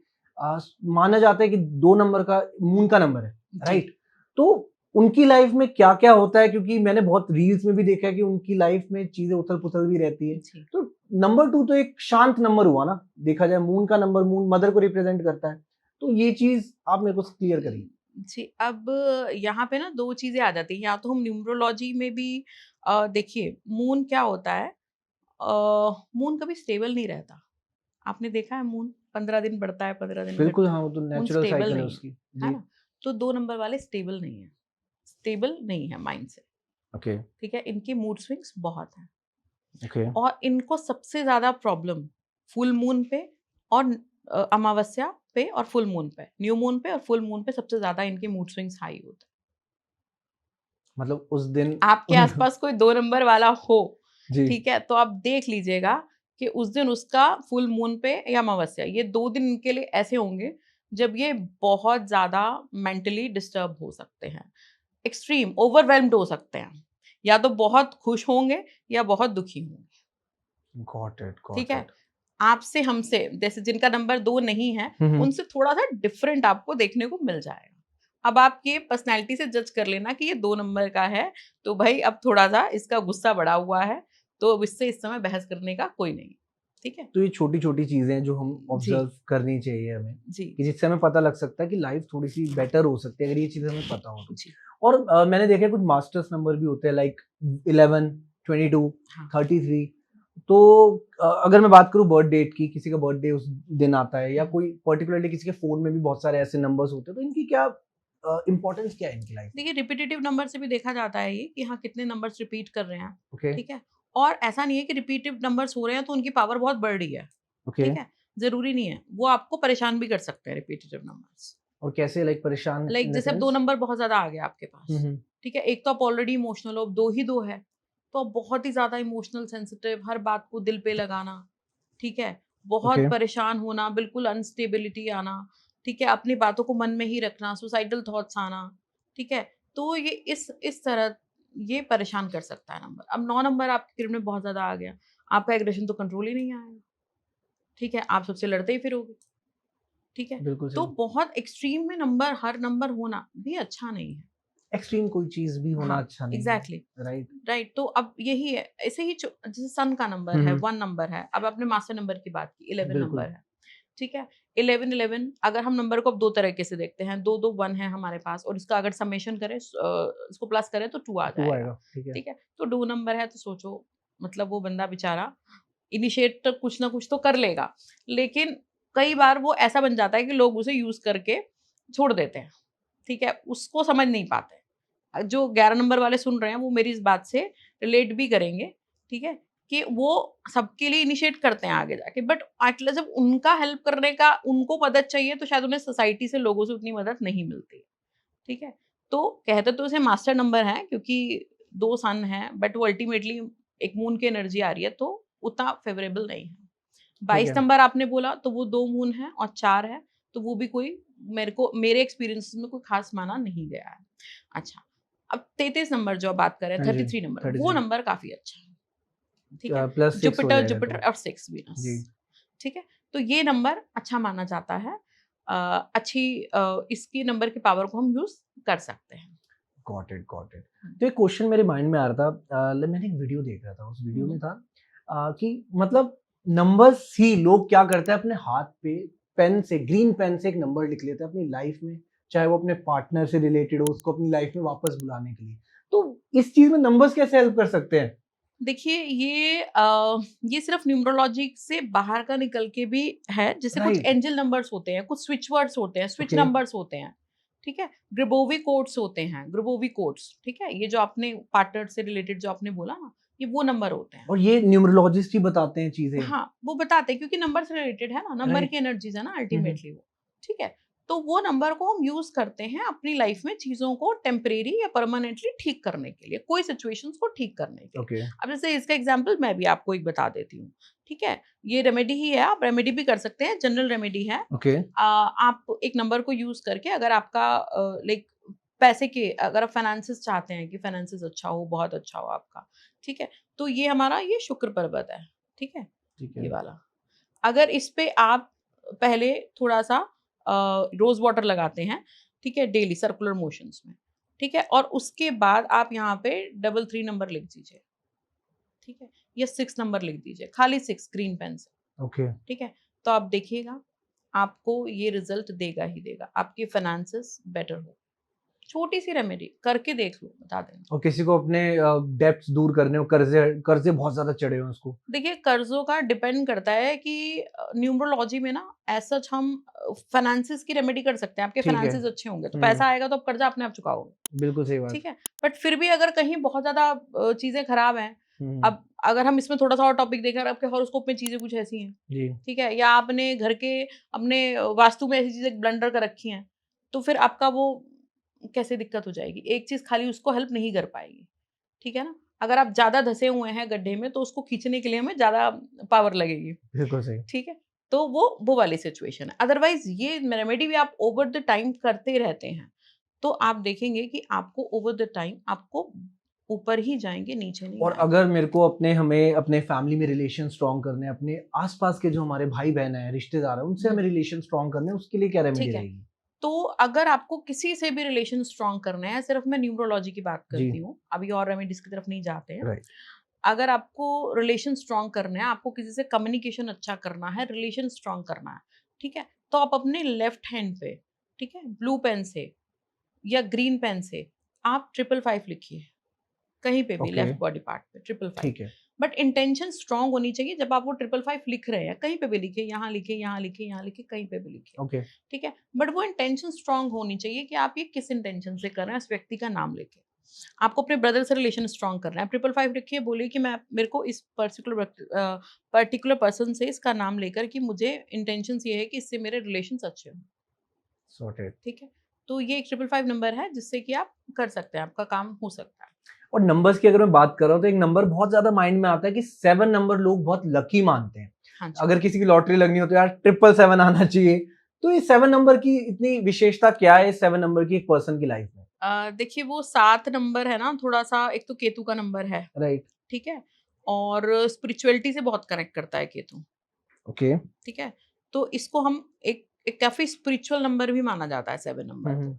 माना जाता है कि 2 नंबर का मून का नंबर है, जी। राइट? तो उनकी लाइफ में क्या-क्या होता है? क्योंकि मैंने बहुत रील्स में भी देखा है कि उनकी लाइफ में चीज़ें उथल-पुथल भी रहती है। जी। तो नंबर 2 तो एक शांत नंबर हुआ ना, देखा जाए मून का नंबर, मून मदर को रिप्रेज़ेंट करता है। तो ये चीज़ आप मेरे को क्लियर करिए। जी, अब यहाँ पे ना 2 चीज़ें आ जाती हैं, या तो हम न्यूमरोलॉजी में भी देखिए मून क्या होता है, मून कभी स्टेबल नहीं रहता। आपने देखा है मून 15 दिन बढ़ता है, 15 दिन बिल्कुल घटता है। हाँ, वो तो मून नेचुरल स्टेबल साइकिल है नहीं है, उसकी। है जी, ना? तो 2 नंबर वाले स्टेबल नहीं हैं, स्टेबल नहीं है माइंड से, ओके, ठीक है? इनके मूड स्विंग्स बहुत हैं ओके। और इनको सबसे ज़्यादा प्रॉब्लम फुल मून पे और अमावस्या पे और फुल मून पे, न्यू मून पे और फुल मून पे सबसे ज़्यादा इनके मूड स्विंग्स हाई होते हैं। मतलब उस दिन आपके आस-पास कोई 2 नंबर वाला हो, जी, ठीक है? तो आप देख लीजिएगा कि उस दिन उसका फुल मून पे या अमावस्या, ये 2 दिन इनके लिए ऐसे होंगे, जब ये बहुत ज़्यादा मेंटली डिस्टर्ब हो सकते हैं। एक्सट्रीम ओवरवेल्म्ड हो सकते हैं। या तो बहुत खुश होंगे या बहुत दुखी होंगे, गॉट इट, ठीक गॉट है? इट। आपसे हमसे जैसे जिनका नंबर 2 नहीं है, हुँ, हुँ। उनसे थोड़ा-सा डिफरेंट आपको देखने को मिल जाएगा। अब आप ये पर्सनैलिटी से जज कर लेना कि ये 2 नंबर का है, तो भई अब थोड़ा-सा इसका गुस्सा बढ़ा हुआ है, तो अब इससे इस समय बहस करने का कोई नहीं, ठीक है? तो ये छोटी-छोटी चीज़ें हैं जो हम जी, ऑब्ज़र्व करनी चाहिए हमें, जी, कि जिससे हमें पता लग सकता है कि लाइफ़ थोड़ी-सी बेटर हो सकती है, अगर ये चीज़ें हमें पता हो तो। जी। और मैंने देखा है कुछ मास्टर्स नंबर भी होते हैं लाइक 11, 22, हाँ 33। तो अगर मैं बात करूं बर्थ डेट की, किसी का बर्थडे उस दिन आता है, या कोई पर्टिकुलरली किसी के फोन में भी बहुत सारे ऐसे नंबर्स होते हैं, तो इनकी क्या इंपॉर्टेंस क्या है इनकी लाइफ में? देखिए रिपीटेटिव नंबर से भी देखा जाता है ये कि हाँ कितने नंबर्स रिपीट कर रहे हैं, ओके, ठीक है। और ऐसा नहीं है कि रिपीटिव नंबर्स हो रहे हैं तो उनकी पावर बहुत बढ़ रही है, ओके। ठीक है। जरूरी नहीं है, वो आपको परेशान भी कर सकते हैं रिपीटेटिव नंबर्स। और कैसे, लाइक परेशान लाइक इन द जैसे अब दो सेंस? नंबर बहुत ज्यादा आ गया आपके पास, हम्म। ठीक है। एक तो आप ऑलरेडी इमोशनल हो, अब दो ही दो है तो आप बहुत ही ज्यादा इमोशनल सेंसिटिव, हर बात को दिल पे लगाना, ठीक है। बहुत ओके, परेशान होना, बिल्कुल अनस्टेबिलिटी आना, ठीक है। अपनी बातों को मन में ही रखना, सुसाइडल थॉट्स आना, ठीक है। तो ये इस तरह ये परेशान कर सकता है नंबर। अब 9 नंबर आपके ग्रिड में बहुत ज्यादा आ गया, आपका एग्रेशन तो कंट्रोल ही नहीं आएगा, ठीक है। आप सबसे लड़ते ही फिरोगे, ठीक है। बिल्कुल तो सही। बहुत एक्सट्रीम में नंबर, हर नंबर होना भी अच्छा नहीं है। एक्सट्रीम कोई चीज भी होना हाँ, अच्छा नहीं है, एग्जैक्टली, राइट? राइट। तो अब यही है, ऐसे ही जैसे सन का नंबर है, हम्म, 1 नंबर है। अब आपने मास्टर नंबर की बात की, 11 बिल्कुल। नंबर है, ठीक है। 11 अगर हम नंबर को अब दो तरीके से देखते हैं, दो दो 1 है हमारे पास और इसका अगर समेशन करें, इसको प्लस करें तो 2 आ 2 जाएगा, आएगा, ठीक है। ठीक है। तो 2 नंबर है तो सोचो, मतलब वो बंदा बेचारा इनिशिएट तो कुछ ना कुछ तो कर लेगा, लेकिन कई बार वो ऐसा बन जाता है कि लोग उसे यूज करके छोड़ देते हैं, ठीक है। उसको समझ नहीं पाते। जो 11 नंबर वाले सुन रहे हैं वो मेरी इस बात से रिलेट भी करेंगे, ठीक है। कि वो सबके लिए इनिशिएट करते हैं आगे जाके, बट एक्चुअली जब उनका हेल्प करने का उनको मदद चाहिए तो शायद उन्हें सोसाइटी से, लोगों से उतनी मदद नहीं मिलती, ठीक है। तो कहते तो उसे मास्टर नंबर है क्योंकि 2 सन है, बट वो अल्टीमेटली एक मून की एनर्जी आ रही है तो उतना फेवरेबल नहीं है। ठीक 22 है। नंबर आपने बोला तो वो 2 मून है और 4 है, तो वो भी कोई मेरे एक्सपीरियंस में कोई खास माना नहीं गया है। अच्छा, अब 33 नंबर जो आप बात कर रहे हैं, हाँ जी, 33 नंबर, वो 33। नंबर काफ़ी अच्छा है, ठीक है। प्लस 6 हो जुपिटर जाएगा जुपिटर तो। और 6 वीनस, जी। ठीक है। तो ये नंबर अच्छा माना जाता है। इसकी नंबर की पावर को हम यूज़ कर सकते हैं। Got it, got it. हुँ, तो एक क्वेश्चन मेरे माइंड में आ रहा था, मैंने एक वीडियो देख रहा था, उस वीडियो में हुँ। था कि मतलब नंबर्स ही लोग क्या करते हैं, अपने हाथ पे पेन से, ग्रीन पेन से एक नंबर लिख लेते हैं अपनी लाइफ में, चाहे वो अपने पार्टनर से रिलेटेड हो, उसको अपनी लाइफ में वापस बुलाने के लिए। तो इस चीज में नंबर्स कैसे हेल्प कर सकते हैं? देखिए ये सिर्फ न्यूमरोलॉजी से बाहर का निकल के भी है। जैसे कुछ राइट। एंजल नंबर्स होते हैं, कुछ स्विच वर्ड्स होते हैं, स्विच ओके। नंबर्स होते हैं, ठीक है। ग्रिबोवी कोड्स होते हैं, ग्रिबोवी कोड्स, ठीक है। ये जो आपने पार्टनर से रिलेटेड जो आपने बोला ना, ये वो नंबर होते हैं। और ये न्यूमरोलॉजिस्ट ही बताते हैं चीजें? हाँ, वो बताते हैं क्योंकि नंबर से रिलेटेड है ना, नंबर की राइट। एनर्जीज़ है ना अल्टीमेटली वो, ठीक है। तो वो नंबर को हम यूज़ करते हैं अपनी लाइफ में चीज़ों को टेम्परेरी या परमानेंटली ठीक करने के लिए, कोई सिचुएशंस को ठीक करने के लिए। ओके। अब जैसे इसका एग्जांपल मैं भी आपको एक बता देती हूँ, ठीक है। ये रेमेडी ही है, आप रेमेडी भी कर सकते हैं, जनरल रेमेडी है। ओके। आप एक नंबर को यूज़ करके अगर आपका लाइक पैसे के, अगर आप फाइनेंसेस चाहते हैं कि फाइनेंसेस अच्छा हो, बहुत अच्छा हो आपका, ठीक है। तो ये हमारा ये शुक्र पर्वत है, ठीक है। ठीक ये है। वाला। अगर इस पे आप पहले थोड़ा-सा रोज़ वाटर लगाते हैं, ठीक है, डेली सर्कुलर मोशंस में, ठीक है, और उसके बाद आप यहाँ पे डबल 3 नंबर लिख दीजिए, ठीक है, या 6 नंबर लिख दीजिए, खाली 6 ग्रीन पेन से, ओके। ठीक है। तो आप देखिएगा, आपको ये रिज़ल्ट देगा ही देगा, आपके फाइनेंसेस बेटर हो। छोटी-सी रेमेडी करके देख लो, बता देना। और किसी को अपने डेब्ट्स दूर करने हो, कर्जे कर्जे बहुत ज्यादा चढ़े हो उसको? देखिए, कर्ज़ों का डिपेंड करता है कि न्यूमरोलॉजी में ना एज़ सच हम फाइनेंसेस की रेमेडी कर सकते हैं। आपके ठीक है। फाइनेंसेस अच्छे होंगे, तो हम्म। पैसा आएगा तो आप कर्ज़ा अपने आप चुकाओगे, बिल्कुल सही बात। ठीक है? बट फिर भी अगर कहीं बहुत ज़्यादा चीज़ें खराब हैं, हम्म। अब अगर हम इसमें थोड़ा-सा और टॉपिक देखें, अगर आपके हॉरोस्कोप में चीज़ें कुछ ऐसी हैं, जी। ठीक है? या आपने घर के अपने वास्तु में ऐसी चीज़ें ब्लंडर कर रखी हैं, तो फिर आपका वो कैसे दिक्कत हो जाएगी? एक चीज़ खाली उसको हेल्प नहीं कर पाएगी, ठीक है ना? अगर आप ज़्यादा धँसे हुए हैं गड्ढे में, तो उसको खींचने के लिए हमें ज़्यादा पावर लगेगी, बिल्कुल सही। ठीक है? तो वो वाली सिचुएशन है। अदरवाइज़ ये रेमेडी भी आप ओवर द टाइम करते रहते हैं, तो आप देखेंगे कि आपको ओवर द टाइम आपको ऊपर ही जाएँगे, नीचे नहीं और आएँगे। अगर मेरे को हमें अपने फैमिली में रिलेशन स्ट्रॉन्ग करने हैं, अपने आसपास के जो हमारे भाई बहन हैं, रिश्तेदार हैं, उनसे हुँ, हमें रिलेशन स्ट्रॉन्ग करने हैं, उसके लिए क्या रेमेडी ठीक है। रहेगी? तो अगर आपको किसी से भी रिलेशन स्ट्रॉन्ग करना है, सिर्फ मैं न्यूमरोलॉजी की बात जी। करती हूँ, अभी और रेमेडीज़ की तरफ नहीं जाते हैं। राइट। अगर आपको रिलेशन स्ट्रॉन्ग करना है, आपको किसी से कम्युनिकेशन अच्छा करना है, रिलेशन स्ट्रॉन्ग करना है, ठीक है? तो आप अपने लेफ्ट हैंड पे, ठीक है, ब्लू पेन से या ग्रीन पेन से आप 555 लिखिए, कहीं पे भी Okay. लेफ्ट बॉडी पार्ट पे 555। ठीक है। बट इंटेंशन स्ट्रांग होनी चाहिए। जब आप वो 555 लिख रहे हैं, कहीं पे भी लिखे, यहाँ लिखे, यहाँ लिखे, यहाँ लिखे, कहीं पे भी लिखे, ओके। ठीक है। बट वो इंटेंशन स्ट्रांग होनी चाहिए कि आप ये किस इंटेंशन से कर रहे हैं, उस व्यक्ति का नाम लेके। आपको अपने ब्रदर से रिलेशन स्ट्रांग करना है, 555 लिखिए, बोलिए कि मैं मेरे को इस पर्टिकुलर पर्सन से इसका नाम लेकर कि मुझे इंटेंशन ये है कि इससे मेरे रिलेशन अच्छे हों, सॉर्टेड। ठीक है। तो ये एक 555 नंबर है जिससे कि आप कर सकते हैं, आपका काम हो सकता है। और नंबर्स की अगर मैं बात कर रहा हूँ तो एक नंबर बहुत ज्यादा माइंड में आता है कि 7 नंबर लोग बहुत लकी मानते हैं। हाँ जी। अगर किसी की लॉटरी लगनी हो तो यार 777 आना चाहिए। तो ये 7 नंबर की इतनी विशेषता क्या है, 7 नंबर की एक पर्सन की लाइफ में? देखिए वो 7 नंबर है ना, थोड़ा सा, एक तो केतु का नंबर है, राइट। ठीक है, और स्पिरिचुअलिटी से बहुत कनेक्ट करता है केतु, ओके। ठीक है। तो इसको हम एक काफी स्पिरिचुअल नंबर भी माना जाता है 7 नंबर को,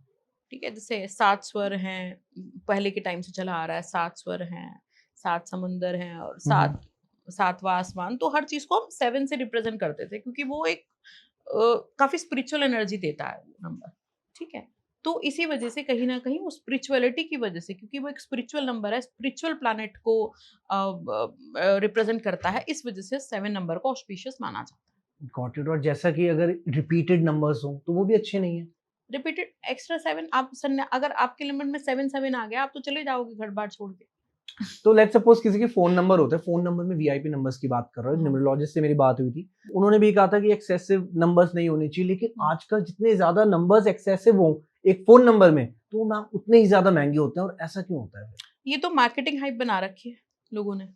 ठीक है। जैसे 7 स्वर हैं, पहले के टाइम से चला आ रहा है, 7 स्वर हैं, 7 समुंदर हैं और 7वां आसमान। तो हर चीज को हम 7 से रिप्रेजेंट करते थे क्योंकि वो एक काफी स्पिरिचुअल एनर्जी देता है नंबर, ठीक है। तो इसी वजह से कहीं ना कहीं वो स्पिरिचुअलिटी की वजह से, क्योंकि वो एक स्पिरिचुअल नंबर है, स्पिरिचुअल प्लैनेट को रिप्रेजेंट करता है, इस वजह से 7 नंबर को ऑस्पिशियस माना जाता है। Got it. और जैसा कि अगर रिपीटेड नंबर्स हो तो वो भी अच्छे नहीं है। रिपीटेड एक्स्ट्रा 7, आप अगर आपके लिमिट में 7 आ गया, आप तो चले जाओगे घर बार छोड़ के। तो लेट्स सपोज किसी के फोन नंबर होते हैं, फोन नंबर में वीआईपी नंबर्स की बात कर रहा हूँ, न्यूमरोलॉजिस्ट से मेरी बात हुई थी, उन्होंने भी कहा था कि एक्सेसिव नंबर्स नहीं होने चाहिए, लेकिन आजकल जितने ज्यादा नंबर्स एक्सेसिव हो एक फोन नंबर में तो वो उतने ही ज्यादा महंगे होते हैं। और ऐसा क्यों होता है? ये तो मार्केटिंग हाइप बना रखी है लोगों ने,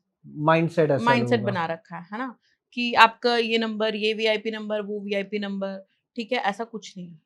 माइंडसेट ऐसा माइंडसेट लोगों का। बना रखा है ना, कि आपका ये नंबर, ये वीआईपी नंबर, वो वीआईपी नंबर, ठीक है। ऐसा कुछ नहीं है।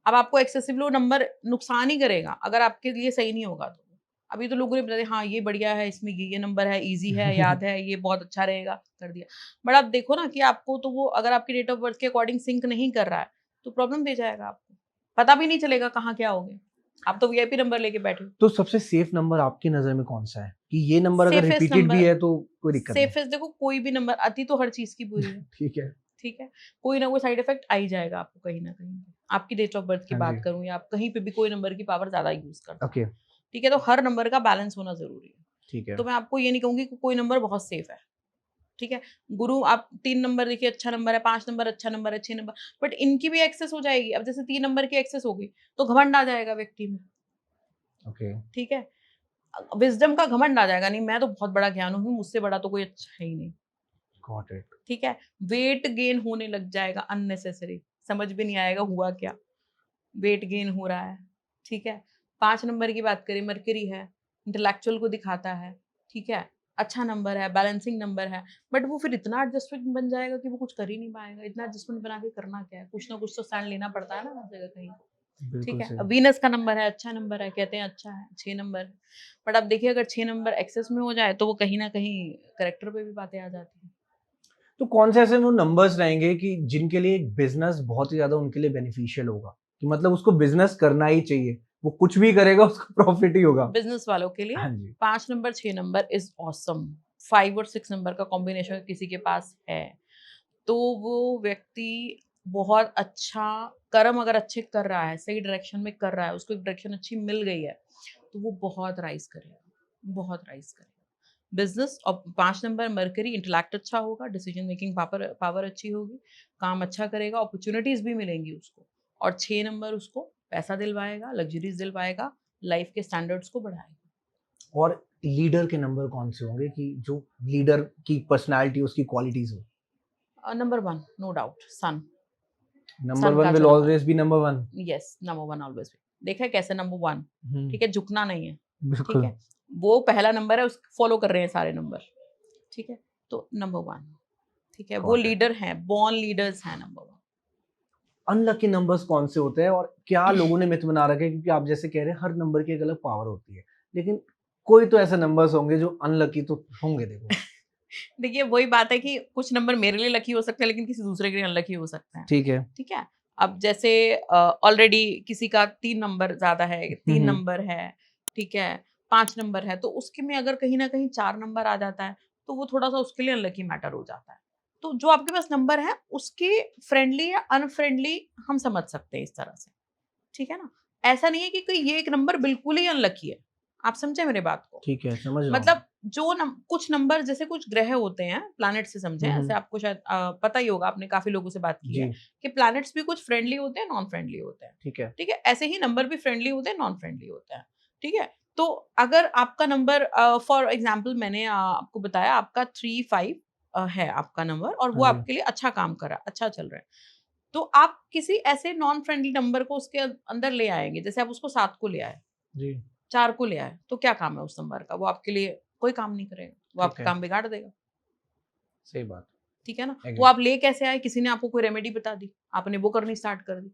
अब आपको एक्सेसिव लो नंबर नुकसान ही करेगा अगर आपके लिए सही नहीं होगा तो। अभी तो लोगों ने बता दिया, हाँ ये बढ़िया है, इसमें ये नंबर है, इजी है, याद है, ये बहुत अच्छा रहेगा, कर दिया। बट आप देखो ना कि आपको तो वो अगर आपकी डेट ऑफ बर्थ के अकॉर्डिंग सिंक नहीं कर रहा है तो प्रॉब्लम दे जाएगा आपको, पता भी नहीं चलेगा कहाँ क्या हो गया। आप तो वीआईपी नंबर लेके बैठे हो। तो सबसे सेफ नंबर आपकी नजर में कौन सा है कि ये नंबर अगर सेफेस्ट रिपीटेड भी नंबर, है तो कोई दिक्कत नहीं? सेफेस्ट देखो, कोई भी नंबर, अति तो हर चीज की बुरी है, ठीक है। ठीक है। कोई ना कोई साइड इफेक्ट आ ही जाएगा आपको कहीं ना कहीं। आपकी डेट ऑफ बर्थ की हाँ बात जी। करूं या आप कहीं पे भी कोई नंबर की पावर ज्यादा यूज करते ओके। हैं, ठीक है। तो हर नंबर का बैलेंस होना जरूरी है। ठीक है। तो मैं आपको ये नहीं कहूंगी कि कोई नंबर बहुत सेफ है, ठीक है। गुरु, आप 3 नंबर देखिए, अच्छा नंबर है, 5 नंबर अच्छा नंबर है, 6 नंबर, बट इनकी भी एक्सेस हो जाएगी। अब जैसे 3 नंबर की एक्सेस होगी तो घमंड आ जाएगा व्यक्ति में, ओके। ठीक है। विजडम का घमंड आ जाएगा, नहीं मैं तो बहुत बड़ा ज्ञान हूँ, मुझसे बड़ा तो कोई अच्छा है ही नहीं, गॉट इट। ठीक है। वेट गेन होने लग जाएगा अननेसेसरी, समझ भी नहीं आएगा हुआ क्या, वेट गेन हो रहा है, ठीक है। 5 नंबर की बात करें, मरकरी है, इंटेलेक्चुअल को दिखाता है, ठीक है, अच्छा नंबर है, बैलेंसिंग नंबर है, बट वो फिर इतना एडजस्टमेंट बन जाएगा कि वो कुछ कर ही नहीं पाएगा। इतना एडजस्टमेंट बना के करना क्या है, कुछ ना कुछ तो स्टैंड लेना पड़ता है ना हर जगह कहीं, ठीक बिल्कुल है। अब सही। वीनस का नंबर है, अच्छा नंबर है, कहते हैं अच्छा है, 6 नंबर है, बट अब देखिए अगर 6 नंबर एक्सेस में हो जाए तो वो कहीं ना कहीं करेक्टर पे भी बातें आ जाती हैं। तो कौन से ऐसे वो नंबर्स रहेंगे कि जिनके लिए बिजनेस बहुत ही ज्यादा उनके लिए बेनिफिशियल होगा, कि मतलब उसको बिजनेस करना ही चाहिए, वो कुछ भी करेगा उसको प्रॉफिट ही होगा? बिजनेस वालों के लिए हाँ जी। 5 नंबर, 6 नंबर इज ऑसम। 5 और 6 नंबर का कॉम्बिनेशन किसी के पास है तो वो व्यक्ति बहुत अच्छा कर्म अगर अच्छे कर रहा है, सही डायरेक्शन में कर रहा है, उसको एक डायरेक्शन अच्छी मिल गई है तो वो बहुत राइज करेगा, बहुत राइज करेगा बिजनेस। और 5 नंबर मरकरी, इंटेलेक्ट अच्छा होगा, डिसीजन मेकिंग पावर पावर अच्छी होगी, काम अच्छा करेगा, अपॉर्चुनिटीज भी मिलेंगी उसको। और 6 नंबर उसको पैसा दिलवाएगा, लग्जरीज दिलवाएगा, लाइफ के स्टैंडर्ड्स को बढ़ाएगा। और लीडर के नंबर कौन से होंगे कि जो लीडर की पर्सनालिटी, उसकी क्वालिटीज हो? नंबर 1 नो डाउट, सन। नंबर सन 1 का विल जो number, always be number 1। Yes number 1 always भी, देखा है कैसे नंबर 1, ठीक है, झुकना नहीं है, ठीक बिल्कुल। है। वो पहला नंबर है, उसको फॉलो कर रहे हैं सारे नंबर, ठीक है। तो नंबर 1, ठीक है, वो गॉट इट। लीडर हैं, बॉर्न लीडर्स हैं नंबर 1। अनलकी नंबर्स कौन से होते हैं और क्या लोगों ने मिथ बना रखा है? क्योंकि आप जैसे कह रहे हैं हर नंबर की एक अलग पावर होती है, लेकिन कोई तो ऐसे नंबर्स होंगे जो अनलकी तो होंगे। देखो। देखिए वही बात है कि कुछ नंबर मेरे लिए लकी हो सकते हैं लेकिन किसी दूसरे के लिए अनलकी हो सकते हैं, ठीक है। ठीक है। अब जैसे ऑलरेडी किसी का 3 नंबर ज्यादा है, 3 हम्म। नंबर है, ठीक है, 5 नंबर है, तो उसके में अगर कहीं ना कहीं 4 नंबर आ जाता है तो वो थोड़ा सा उसके लिए अनलकी मैटर हो जाता है। तो जो आपके पास नंबर है उसके फ्रेंडली या अनफ्रेंडली हम समझ सकते हैं इस तरह से, ठीक है ना। ऐसा नहीं है कि कोई ये एक नंबर बिल्कुल ही अनलकी है, आप समझे मेरे बात को? ठीक है, समझ रहा हूँ। मतलब जो कुछ नंबर जैसे कुछ ग्रह होते हैं, प्लैनेट से समझें, ऐसे आपको शायद पता ही होगा, आपने काफी लोगों से बात की है जी, कि प्लैनेट्स भी कुछ फ्रेंडली होते हैं, नॉन फ्रेंडली होते हैं। ठीक है। ठीक है, ऐसे ही नंबर भी फ्रेंडली होते हैं, नॉन फ्रेंडली होते हैं। ठीक है, तो अगर आपका नंबर फॉर एग्जाम्पल मैंने आपको बताया आपका 3-5 है आपका नंबर, और वो हाँ जी, आपके लिए अच्छा काम कर रहा है, अच्छा चल रहा है, तो आप किसी ऐसे नॉन फ्रेंडली नंबर को उसके अंदर ले आएंगे। जैसे आप उसको 7 को ले आए, जी, 4 को ले आए, तो क्या काम है उस नंबर का? वो आपके लिए कोई काम नहीं करेगा, वो ठीक आपका है। काम बिगाड़ देगा। सही बात, ठीक है ना? वो एग्री। आप ले कैसे आए? किसी ने आपको कोई रेमेडी बता दी, आपने वो करनी स्टार्ट कर दी।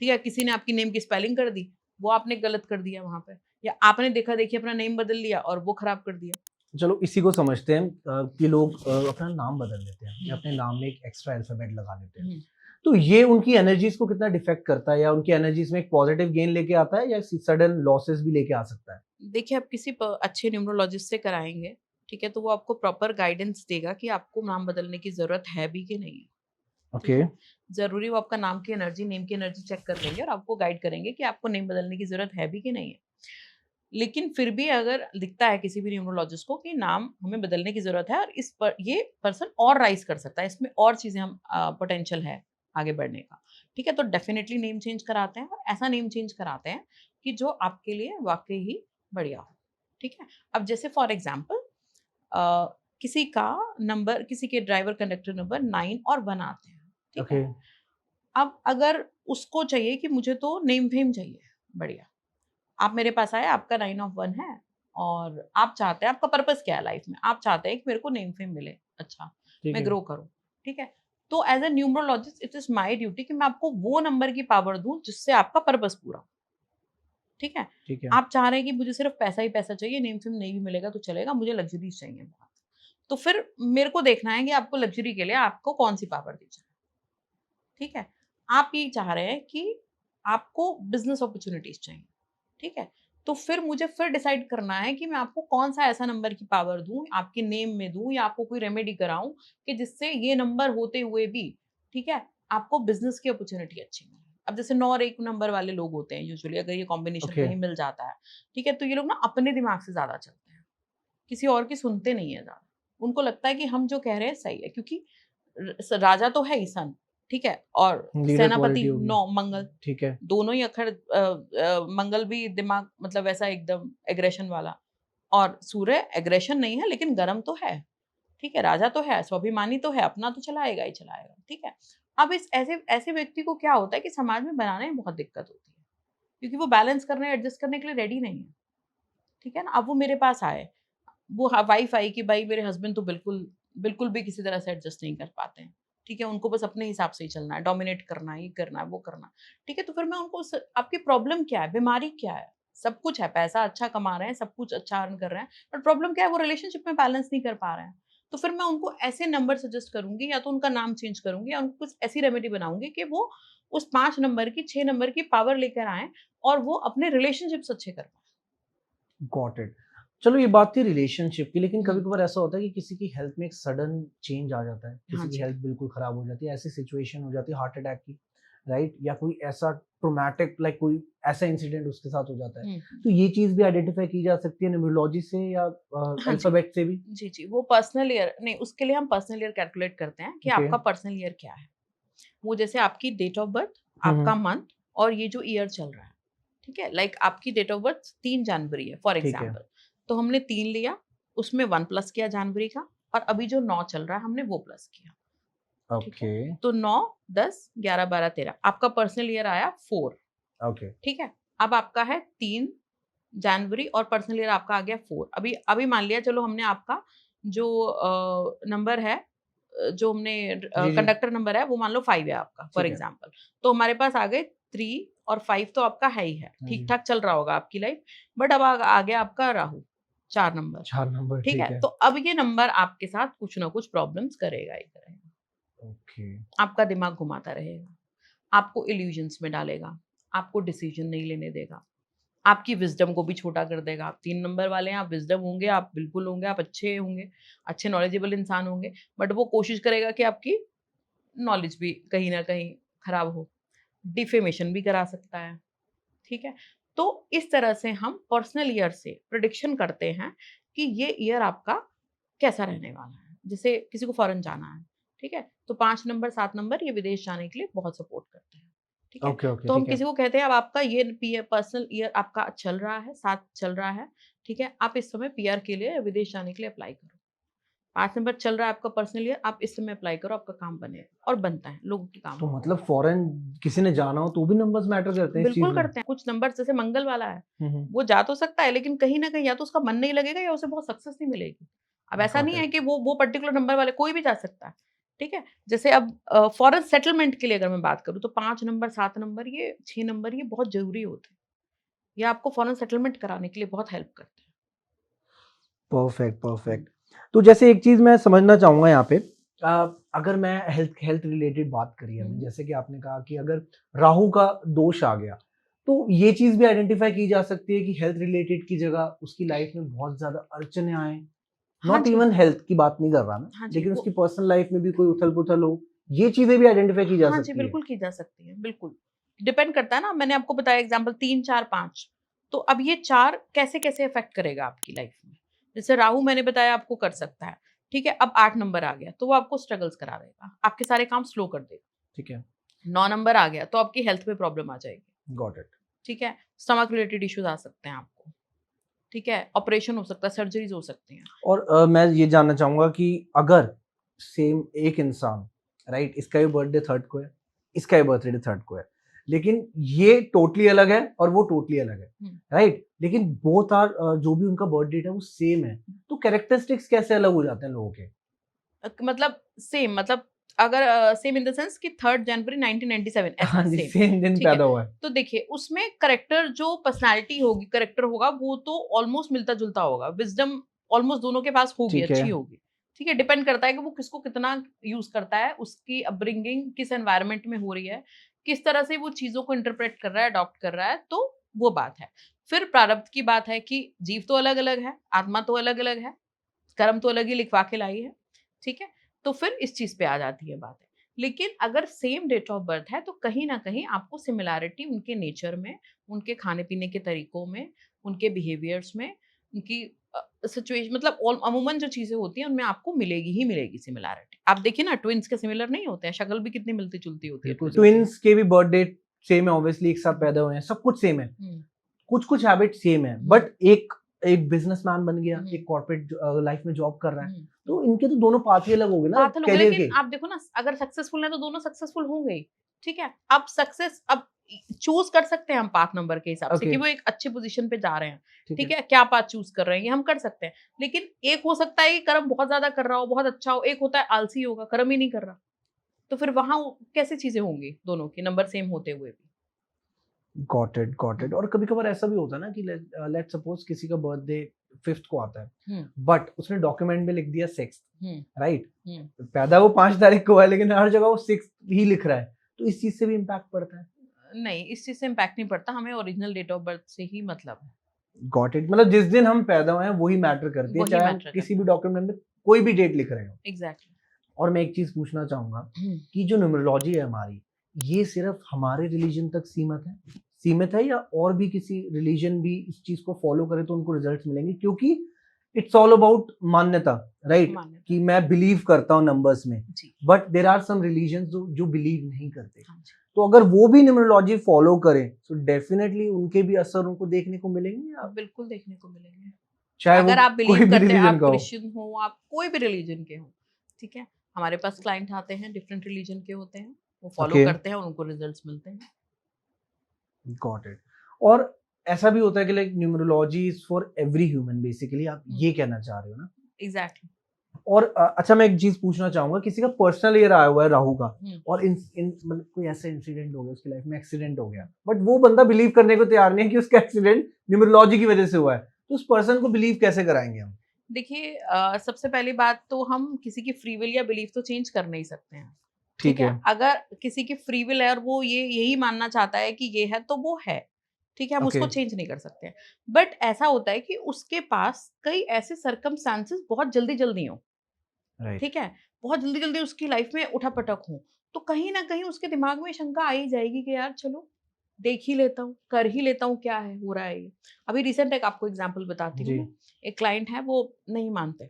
ठीक है, किसी ने आपकी नेम की स्पेलिंग कर दी, वो आपने गलत कर दिया वहां पे, या आपने देखा देखी अपना नेम बदल लिया और वो खराब कर दिया। चलो इसी को समझते हैं कि लोग अपना नाम बदल देते हैं या हम्म, अपने नाम में एक एक्स्ट्रा अल्फाबेट लगा लेते हैं। हम्म। तो ये उनकी एनर्जीज को कितना डिफेक्ट करता है, या उनकी एनर्जीज में एक पॉजिटिव गेन लेके आता है या सडन लॉसेस भी लेके आ सकता है? देखिए, आप किसी अच्छे न्यूमरोलॉजिस्ट से कराएंगे, ठीक है, तो वो आपको प्रॉपर गाइडेंस देगा कि आपको नाम बदलने की जरूरत है भी कि नहीं है। ठीक ओके, है, जरूरी वो आपका नाम की एनर्जी, नेम की एनर्जी चेक कर लेंगे और आपको गाइड करेंगे कि आपको नेम बदलने की जरूरत है भी कि नहीं है। लेकिन फिर भी अगर दिखता है किसी भी न्यूमरोलॉजिस्ट को कि नाम हमें बदलने की जरूरत है और इस पर ये पर्सन और राइज कर सकता है, इसमें और चीजें हम पोटेंशियल है आगे बढ़ने का, ठीक है, तो डेफिनेटली नेम चेंज कराते हैं, और ऐसा नेम चेंज कराते हैं कि जो आपके लिए वाकई ही बढ़िया हो। ठीक है, अब जैसे फॉर एग्जाम्पल किसी का नंबर, किसी के ड्राइवर कंडक्टर नंबर 9 और 1 आते हैं। ठीक ओके, है, अब अगर उसको चाहिए कि मुझे तो नेम फेम चाहिए बढ़िया, आप मेरे पास आए, आपका 9 ऑफ 1 है, और आप चाहते हैं, आपका पर्पस क्या है लाइफ में, आप चाहते हैं कि मेरे को नेम फेम मिले, अच्छा, ठीक मैं है, ग्रो करूं। ठीक है, तो as a numerologist it is my duty कि मैं आपको वो नंबर की पावर दूं जिससे आपका पर्पस पूरा हो। ठीक है, ठीक है, आप चाह रहे हैं कि मुझे सिर्फ पैसा ही पैसा चाहिए, नेम फेम नहीं भी मिलेगा तो चलेगा, मुझे लग्जरीज चाहिए बहुत, तो फिर मेरे को देखना है कि आपको लग्जरी के लिए आपको कौन सी पावर दी जाए। ठीक है, आप ये चाह रहे हैं कि आपको बिजनेस अपॉर्चुनिटीज चाहिए। ठीक है, तो फिर मुझे फिर डिसाइड करना है कि मैं आपको कौन सा ऐसा नंबर की पावर दूं, आपके नेम में दूं, या आपको कोई रेमेडी कराऊं कि जिससे ये नंबर होते हुए भी, ठीक है, आपको बिजनेस की अपॉर्चुनिटी अच्छी मिले। अब जैसे 9 और 1 नंबर वाले लोग होते हैं यूजुअली, अगर ये कॉम्बिनेशन ओके, कहीं मिल जाता है, ठीक है, तो ये लोग ना अपने दिमाग से ज्यादा चलते हैं, किसी और की सुनते नहीं है ज्यादा। उनको लगता है कि हम जो कह रहे हैं सही है, क्योंकि राजा तो है ही सन, ठीक है, और लीडर सेनापति क्वालिटी होगी। 9 मंगल, ठीक है, दोनों ही अक्षर मंगल भी दिमाग मतलब वैसा एकदम एग्रेशन वाला, और सूर्य एग्रेशन नहीं है लेकिन गर्म तो है। ठीक है, राजा तो है, स्वाभिमानी तो है, अपना तो चलाएगा ही चलाएगा। ठीक है, अब इस ऐसे ऐसे व्यक्ति को क्या होता है कि समाज में बनाने में बहुत दिक्कत होती है, क्योंकि वो बैलेंस करने एडजस्ट करने के लिए रेडी नहीं है। ठीक है ना, अब वो मेरे पास आए, वो वाइफ आई कि भाई मेरे हस्बैंड तो बिल्कुल बिल्कुल भी किसी तरह से एडजस्ट नहीं कर पाते हैं। ठीक है, उनको बस अपने हिसाब से ही चलना है, डोमिनेट करना है, ये करना है, वो करना है। ठीक है, तो फिर मैं उनको आपकी प्रॉब्लम क्या है, बीमारी क्या है? सब कुछ है, पैसा अच्छा कमा रहे हैं, सब कुछ अच्छा अर्न कर रहे हैं, बट प्रॉब्लम क्या है, वो रिलेशनशिप में बैलेंस नहीं कर पा रहे हैं। तो फिर मैं उनको ऐसे नंबर सजेस्ट करूंगी, या तो उनका नाम चेंज करूंगी, या उनको कुछ ऐसी रेमेडी बनाऊंगी कि वो उस 5 नंबर की, 6 नंबर की पावर लेकर आए, और वो अपने रिलेशनशिप अच्छे कर पाए। Got it. चलो ये बात थी रिलेशनशिप की, लेकिन हम्म, कभी-कभार ऐसा होता है कि किसी की हेल्थ में एक सडन चेंज आ जाता है, हाँ किसी की जी। हेल्थ बिल्कुल खराब हो जाती है, ऐसी सिचुएशन हो जाती है हार्ट अटैक की, राइट? या कोई ऐसा ट्रॉमेटिक लाइक कोई ऐसा इंसिडेंट उसके साथ हो जाता है। हम्म। तो ये चीज़ भी आइडेंटिफाई की जा सकती है न्यूमरोलॉजी से या हाँ जी। अल्फाबेट से भी? जी, जी, वो पर्सनल ईयर नहीं, उसके लिए हम पर्सनल ईयर कैलकुलेट करते हैं कि ओके। आपका पर्सनल ईयर क्या है। वो जैसे आपकी डेट ऑफ बर्थ, हुँ, आपका हुँ। मंथ, और ये जो ईयर चल रहा है। ठीक है? लाइक आपकी डेट ऑफ बर्थ 3 जनवरी है फॉर ठीक है। एग्जांपल, तो हमने 3 लिया, उसमें 1 प्लस किया जनवरी का, और अभी जो 9 चल रहा है हमने वो प्लस किया। ठीक है? ओके, तो 9, 10, 11, 12, 13 आपका पर्सनल ईयर आया 4। ओके, ठीक है? अब आपका है 3 जनवरी, और पर्सनल ईयर आपका आ गया 4। अभी अभी मान लिया, चलो हमने आपका जो नंबर है, जो हमने जी, जी। कंडक्टर नंबर है वो मान लो 5 है आपका फॉर ठीक है। एग्जांपल, तो हमारे पास आ गए 3 और 5, तो आपका है ही है, हाँ ठीक जी। ठाक चल रहा होगा आपकी लाइफ। बट अब आ गया आपका राहु, 4 नंबर। 4 नंबर ठीक ठीक है, है। तो अब ये नंबर आपके साथ कुछ ना कुछ प्रॉब्लम्स करेगा ही करेगा, ओके, आपका दिमाग घुमाता रहेगा, आपको इल्यूजन्स में डालेगा, आपको डिसीजन नहीं लेने देगा, आपकी विज़डम को भी छोटा कर देगा। आप 3 नंबर वाले हैं, आप विज़डम होंगे, आप बिल्कुल होंगे, आप अच्छे होंगे, अच्छे नॉलेजेबल इंसान होंगे, बट वो कोशिश करेगा कि आपकी नॉलेज भी कहीं न कहीं खराब हो। डिफेमेशन भी करा सकता है, ठीक है? तो इस तरह से हम पर्सनल ईयर से प्रिडिक्शन करते हैं कि ये ईयर आपका कैसा रहने वाला है। जैसे किसी को फॉरेन जाना है, ठीक है, तो 5 नंबर 7 नंबर ये विदेश जाने के लिए बहुत सपोर्ट करते हैं, ठीक है। ओके ओके, तो हम ठीक है। किसी को कहते हैं अब आपका ये पर्सनल ईयर आपका चल रहा है, 7 चल रहा है, ठीक है, आप इस समय पीआर के लिए विदेश जाने के लिए अप्लाई करो। 5 नंबर चल रहा है आपका पर्सनल ईयर, आप इस समय अप्लाई करो, आपका काम बनेगा और बनता है, लोगों के काम तो होता मतलब फॉरेन किसी ने जाना हो तो भी नंबर्स मैटर करते है। हैं इस चीज बिल्कुल में? करते हैं। कुछ नंबर जैसे मंगल वाला है, हम्म। वो जा तो सकता है लेकिन कहीं न कहीं या तो उसका मन नहीं लगेगा या उसे बहुत सक्सेस नहीं मिलेगी। अब ऐसा गॉट नहीं है इट। कि वो पर्टिकुलर नंबर वाले कोई भी जा सकता है, ठीक है? जैसे अब फॉरेन सेटलमेंट के लिए अगर मैं बात करूँ तो 5 नंबर, 7 नंबर ये 6 नंबर ये बहुत ज़रूरी होते हैं। ये आपको फॉरेन सेटलमेंट कराने के लिए बहुत हेल्प करते हैं। परफेक्ट हुँ, परफेक्ट। तो जैसे एक चीज मैं समझना चाहूंगा यहाँ पे, अगर मैं हेल्थ हेल्थ रिलेटेड बात करी हमने, हुँ। जैसे कि आपने कहा कि अगर राहु का दोष आ गया तो ये चीज भी आइडेंटिफाई की जा सकती है कि हेल्थ रिलेटेड की जगह उसकी लाइफ में बहुत ज्यादा अड़चने आए। हाँ नॉट जी, इवन हेल्थ की बात नहीं कर रहा मैं, हाँ जी, लेकिन उसकी वो पर्सनल लाइफ में भी कोई उथल पुथल हो, ये चीजें भी आइडेंटिफाई की जा हाँ जी, सकती है। बिल्कुल की जा सकती है, बिल्कुल। डिपेंड करता है ना, मैंने आपको बताया एग्ज़ाम्पल 3, 4, 5 तो अब ये 4 कैसे-कैसे इफ़ेक्ट करेगा आपकी लाइफ़ में। जैसे राहु मैंने बताया आपको कर सकता है, ठीक है? अब 8 नंबर आ गया, तो वो आपको स्ट्रगल्स करा देगा, आपके सारे काम स्लो कर देगा। ठीक है। 9 नंबर आ गया, तो आपकी हेल्थ में प्रॉब्लम आ जाएगी, गॉट इट। ठीक है? स्टमक रिलेटेड इश्यूज़ आ सकते हैं आपको, ठीक है? ऑपरेशन हो सकता है, सर्जरीज़ हो सकती हैं। और मैं ये जानना चाहूंगा कि अगर सेम एक इंसान, राइट, इसका भी बर्थडे थर्ड को है, इसका भी बर्थडे थर्ड को है, लेकिन ये टोटली अलग है और वो टोटली अलग है, हुँ। राइट, लेकिन बोथ आर, जो भी उनका बर्थ डेट है वो सेम है, तो कैरेक्टरिस्टिक्स कैसे अलग हो जाते हैं लोगों के? मतलब सेम मतलब अगर सेम इन द सेंस कि 3 जनवरी 1997 ऐसा हाँ जी, सेम, सेम दिन ठीक है? पैदा हुआ है। तो देखिए उसमें करैक्टर जो पर्सनैलिटी होगी, करैक्टर होगा वो तो ऑलमोस्ट मिलता-जुलता होगा। विज़डम ऑलमोस्ट दोनों के पास होगी, ठीक है। अच्छी होगी, ठीक है? डिपेंड करता है कि वो किसको कितना यूज़ करता है, उसकी अपब्रिंगिंग किस एनवायरनमेंट में हो रही है, किस तरह से वो चीज़ों को इंटरप्रेट कर रहा है, अडॉप्ट कर रहा है, तो वो बात है। फिर प्रारब्ध की बात है कि जीव तो अलग-अलग है, आत्मा तो अलग-अलग है, कर्म तो अलग ही लिखवा के लाई है, ठीक है? तो फिर इस चीज़ पे आ जाती है बातें। लेकिन अगर सेम डेट ऑफ बर्थ है तो कहीं न कहीं आपको सिमिलैरिटी उनके नेचर में, उनके खाने-पीने के तरीकों में, उनके बिहेवियर्स में, उनकी सिचुएशन मतलब अमूमन जो चीज़ें होती हैं उनमें आपको मिलेगी ही मिलेगी सिमिलैरिटी। आप देखिए ना ट्विन्स के सिमिलर नहीं होते हैं, शक्ल भी कितनी मिलती-जुलती होती है बिल्कुल, ट्विन्स की। ट्विन्स के भी बर्थ डेट सेम है, ऑब्वियसली एक साथ पैदा हुए हैं, सब कुछ सेम है, हुँ, कुछ-कुछ हैबिट सेम है, हुँ, बट एक एक बिज़नेसमैन बन गया, हुँ, एक कॉर्पोरेट लाइफ में जॉब कर रहा है, हुँ, हुँ। तो इनके तो दोनों पाथ ही अलग हो गए ना बात लोग करियर लेकिन के। आप देखो ना अगर सक्सेसफुल हैं तो दोनों सक्सेसफुल होंगे ही, ठीक है? अब सक्सेस अब चूज़ कर सकते हैं हम पाथ नंबर के हिसाब से ओके, कि वो एक अच्छी पोज़ीशन पे जा रहे हैं, ठीक ठीक है। है? क्या पाथ चूज़ कर रहे हैं ये हम कर सकते हैं। लेकिन एक हो सकता है कि कर्म बहुत ज़्यादा कर रहा हो, बहुत अच्छा हो, एक होता है आलसी होगा, कर्म ही नहीं कर रहा। तो फिर वहाँ वो कैसे चीज़ें होंगी दोनों की नंबर सेम होते हुए भी? Got it. हुँ, और कभी-कभार ऐसा भी होता है ना कि लेट्स सपोज किसी का बर्थडे 5th को आता है, हुँ, बट उसने डॉक्यूमेंट में लिख दिया 6th, हुँ, राइट? हुँ। पैदा वो 5 तारीख को हुआ है लेकिन हर जगह वो 6th ही लिख रहा है, तो इस चीज़ से भी इम्पैक्ट पड़ता है? नहीं, इस चीज़ से इम्पैक्ट नहीं पड़ता, हमें ओरिजिनल डेट ऑफ बर्थ से ही मतलब है। गॉट इट, मतलब जिस दिन हम पैदा हुए हैं वही मैटर करती है, वही चाहे हम मैटर किसी करता भी है। डॉक्यूमेंट में कोई भी डेट लिख रहे हो। एग्ज़ैक्टली। और मैं एक चीज़ पूछना चाहूँगा हुँ। कि जो न्यूमरोलॉजी है हमारी, ये सिर्फ़ हमारे रिलीजन तक सीमित है या और भी किसी रिलीजन भी इस चीज़ को फ़ॉलो करे तो उनको रिज़ल्ट्स मिलेंगे? क्योंकि इट्स ऑल अबाउट मान्यता, राइट? मान्यता। कि मैं बिलीव करता हूँ नंबर्स में, जी, but there are some religions जो बिलीव नहीं करते। हाँ जी। तो अगर वो भी न्यूमरोलॉजी फ़ॉलो करें, तो डेफ़िनेटली उनके भी असर उनको देखने को मिलेंगे, या बिल्कुल देखने को मिलेंगे। चाहे वो अगर आप बिलीव कोई भी करते हैं, रिलीजन आप का हो? क्रिश्चियन हो, आप कोई भी रिलीजन के हो, ठीक है? हमारे पास क्लाइंट आते हैं, डिफरेंट रिलीजन के होते हैं, वो फॉलो ओके। करते हैं और उनको रिजल्ट्स मिलते हैं। Got it. और ऐसा भी होता है कि like numerology is for every human, basically आप हुँ, ये कहना चाह रहे हो ना? एग्ज़ैक्टली। और अच्छा, मैं एक चीज पूछना चाहूंगा, किसी का पर्सनल ईयर आया हुआ है राहु का, हुँ, और इन मतलब कोई ऐसा इंसिडेंट हो गया उसकी लाइफ में, एक्सीडेंट हो गया, बट वो बंदा बिलीव करने को तैयार नहीं है कि उसका एक्सीडेंट न्यूमरोलॉजी की वजह से हुआ है, तो उस पर्सन को बिलीव कैसे कराएंगे हम? देखिए सबसे पहली बात तो हम किसी की फ्री विल या बिलीफ तो चेंज कर नहीं सकते हैं, ठीक ठीक है? है। अगर किसी की फ्री विल है और वो ये यही मानना चाहता है कि ये है, तो वो है, ठीक है? हम ओके। उसको चेंज नहीं कर सकते हैं। बट ऐसा होता है कि उसके पास कई ऐसे सर्कमस्टेंसेस बहुत जल्दी-जल्दी हों, राइट। ठीक है? बहुत जल्दी-जल्दी उसकी लाइफ में उठा-पटक हो, तो कहीं न कहीं उसके दिमाग में शंका आ ही जाएगी कि यार चलो, देख ही लेता हूँ, कर ही लेता हूँ, क्या है हो रहा है ये। अभी रिसेंट एक आपको एग्जांपल बताती हूँ जी। मैं। एक क्लाइंट है, वो नहीं मानते,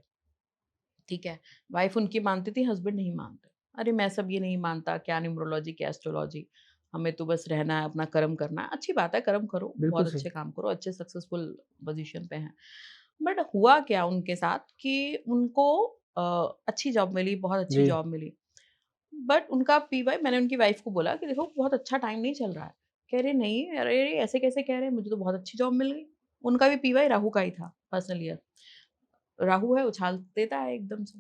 ठीक है? वाइफ उनकी मानती थी, हस्बैंड नहीं मानते। अरे मैं सब ये नहीं मानता, क्या न्यूमरोलॉजी, क्या एस्ट्रोलॉजी, हमें तो बस रहना है, अपना कर्म करना है। अच्छी बात है, कर्म करो, बिल्कुल बहुत सही। अच्छे काम करो, अच्छे सक्सेसफुल पोज़ीशन पे हैं। बट हुआ क्या उनके साथ कि उनको अच्छी जॉब मिली, बहुत अच्छी जी। जॉब मिली। बट उनका पीवाई, मैंने उनकी वाइफ को बोला कि देखो बहुत अच्छा टाइम नहीं चल रहा है। कह रहे नहीं, अरे ऐसे कैसे कह रहे हैं, मुझे तो बहुत अच्छी जॉब मिल गई। उनका भी पीवाई राहु का ही था, पर्सनल ईयर। राहु है, उछाल देता है एकदम से।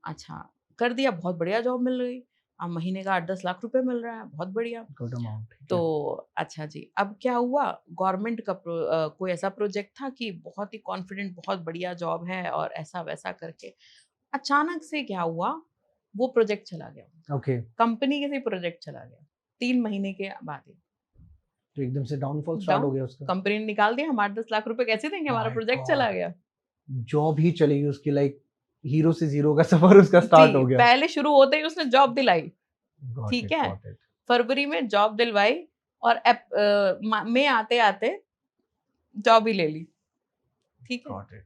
अच्छा, कर दिया, बहुत बढ़िया जॉब मिल गई। अब महीने का 8-10 लाख रुपए मिल रहा है, बहुत बढ़िया। गुड अमाउंट, ठीक तो है। अच्छा जी, अब क्या हुआ, गवर्नमेंट का कोई ऐसा प्रोजेक्ट था कि बहुत ही कॉन्फिडेंट, बहुत बढ़िया जॉब है और ऐसा-वैसा करके। अचानक से क्या हुआ, वो प्रोजेक्ट चला गया। ओके। कंपनी के से प्रोजेक्ट चला गया, 3 महीने के बाद ही। तो एकदम से डाउनफॉल स्टार्ट हो डाउन, गया उसका। कंपनी ने निकाल दिया, हम 8-10 लाख रुपए कैसे देंगे, हमारा माय प्रोजेक्ट चला गॉड! गया। जॉब ही चली गई उसकी, लाइक हीरो से ज़ीरो का सफर उसका स्टार्ट जी, हो गया। पहले शुरू होते ही उसने जॉब दिलाई, गॉट ठीक इट, है? गॉट इट, फरवरी में जॉब दिलवाई और मई आते-आते जॉब ही ले ली, ठीक है? Got it.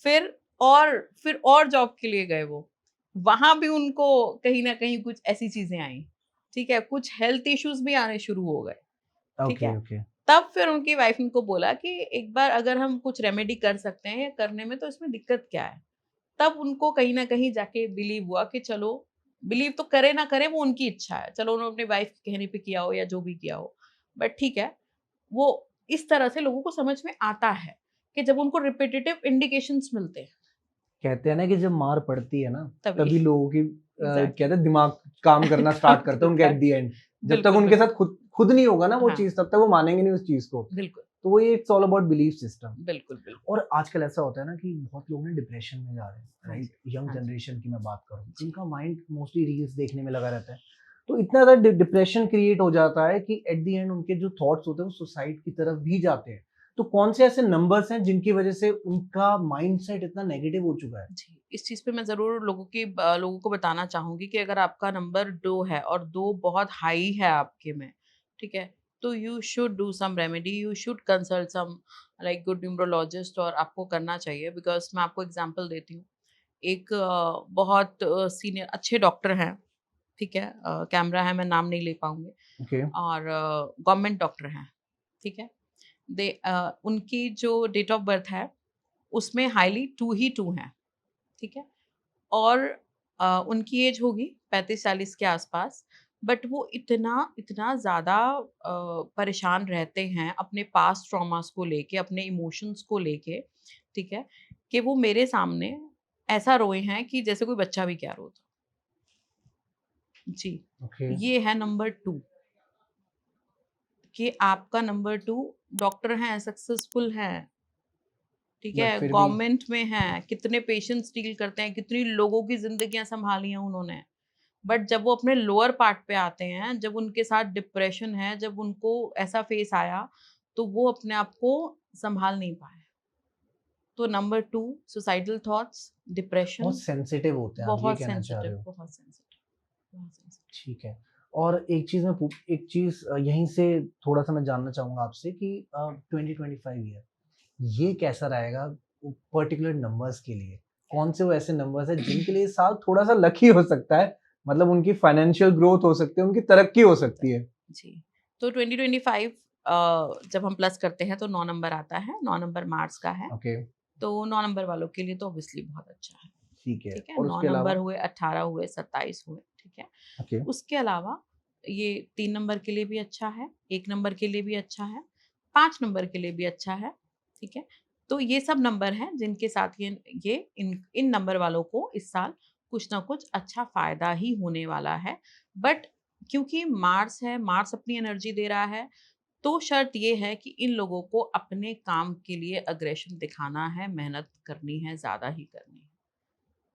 फिर और फिर और जॉब के लिए गए वो। वहाँ भी उनको कहीं न कहीं कुछ ऐसी चीज़ें आईं, ठीक है? कुछ हेल्थ इश्यूज़ भी आने शुरू हो गए, ठीक ओके, है? ओके। तब फिर उनकी वाइफ उनको बोला कि एक बार अगर हम कुछ रेमेडी कर सकते हैं करने में, तो इसमें दिक्कत क्या है? तब उनको कहीं न कहीं जाके बिलीव हुआ कि चलो, बिलीव तो करे ना करे वो उनकी इच्छा है। चलो उन्होंने अपनी वाइफ के कहने पे किया हो या जो भी किया हो, बट ठीक है। वो इस तरह से लोगों को समझ में आता है कि जब उनको रिपिटेटिव इंडिकेशंस मिलते हैं, कहते हैं ना कि जब मार पड़ती है ना, तभी तभी लोगों की कहते एग्ज़ैक्टली हैं दिमाग काम करना काम स्टार्ट करता है उनके करता एट है। The end. जब तक बिल्कुल, उनके बिल्कुल। साथ खुद खुद नहीं होगा ना वो हाँ, चीज़, तब तक वो मानेंगे नहीं उस चीज़ को। बिल्कुल, तो वो ये it's all about belief system. बिल्कुल, बिल्कुल। और आजकल ऐसा होता है ना कि बहुत लोग ना डिप्रेशन में जा रहे हैं, हाँ राइट? जी, यंग हाँ जी, जनरेशन की मैं बात करूँ, जी। जिनका माइंड मोस्टली रील्स देखने में लगा रहता है। तो इतना ज़्यादा डिप्रेशन क्रिएट हो जाता है कि एट द एंड उनके जो थॉट्स होते हैं वो सुसाइड की तरफ भी जाते हैं। तो कौन से ऐसे नंबर्स हैं जिनकी वजह से उनका माइंडसेट इतना नेगेटिव हो चुका है? जी, इस चीज़ पे मैं ज़रूर लोगों को बताना चाहूँगी कि अगर आपका नंबर 2 है और 2 बहुत हाई है आपके में, ठीक है? तो you should do some remedy, you should consult some like good numerologist, और आपको करना चाहिए। बिकॉज़ मैं आपको एग्ज़ाम्पल देती हूँ। एक बहुत सीनियर अच्छे डॉक्टर हैं, ठीक है? कैमरा है, मैं नाम नहीं ले पाऊँगी, ओके, और गवर्नमेंट डॉक्टर हैं, ठीक है? उनकी जो डेट ऑफ बर्थ है, उसमें हाइली 2 ही 2 हैं। ठीक है? और उनकी एज होगी 35-40 के आसपास, बट वो इतना ज़्यादा परेशान रहते हैं अपने पास्ट ट्रॉमास को लेके, अपने इमोशंस को लेके, ठीक है? कि वो मेरे सामने ऐसा रोए हैं कि जैसे कोई बच्चा भी क्या रोता। जी, ओके। ये है नंबर 2, कि आपका नंबर 2 डॉक्टर हैं, सक्सेसफुल हैं, ठीक बट है? फिर भी गवर्नमेंट में हैं, कितने पेशेंट्स डील करते हैं, कितनी लोगों की ज़िंदगियाँ सँभाली हैं उन्होंने। बट जब वो अपने लोअर पार्ट पे आते हैं, जब उनके साथ डिप्रेशन है, जब उनको ऐसा फेस आया, तो वो अपने आप को सँभाल नहीं पाए। तो नंबर 2, सुसाइडल थॉट्स, बहुत डिप्रेशन, सेंसिटिव होते हैं, आप ये बहुत कहना चाह रहे सेंसिटिव, हो? बहुत सेंसिटिव, बहुत सेंसिटिव। ठीक है। और एक चीज़ यहीं से थोड़ा-सा मैं जानना चाहूँगा आपसे कि 2025 ईयर ये कैसा रहेगा पर्टिकुलर नंबर्स के लिए? कौन से वो ऐसे नंबर्स हैं जिनके लिए ये साल थोड़ा-सा लकी हो सकता है? मतलब उनकी फाइनेंशियल ग्रोथ हो सकती है, उनकी तरक्की हो सकती है। जी, तो 2025 जब हम प्लस करते हैं तो 9 नंबर आता है, 9 नंबर मार्स का है। ओके, तो 9 नंबर वालों के लिए तो ऑब्वियसली बहुत अच्छा है, ठीक है। ठीक है? और 9 उसके नंबर अलावा? हुए, 18 हुए, 27 हुए, ठीक है? ओके, उसके अलावा ये 3 नंबर के लिए भी अच्छा है, 1 नंबर के लिए भी अच्छा है, 5 नंबर के लिए भी अच्छा है, ठीक है? तो ये सब नंबर हैं जिनके साथ ये इन इन नंबर वालों को इस साल कुछ ना कुछ अच्छा फ़ायदा ही होने वाला है। बट क्योंकि मार्स है, मार्स अपनी एनर्जी दे रहा है, तो शर्त ये है कि इन लोगों को अपने काम के लिए अग्रेशन दिखाना है, मेहनत करनी है, ज़्यादा ही करनी है।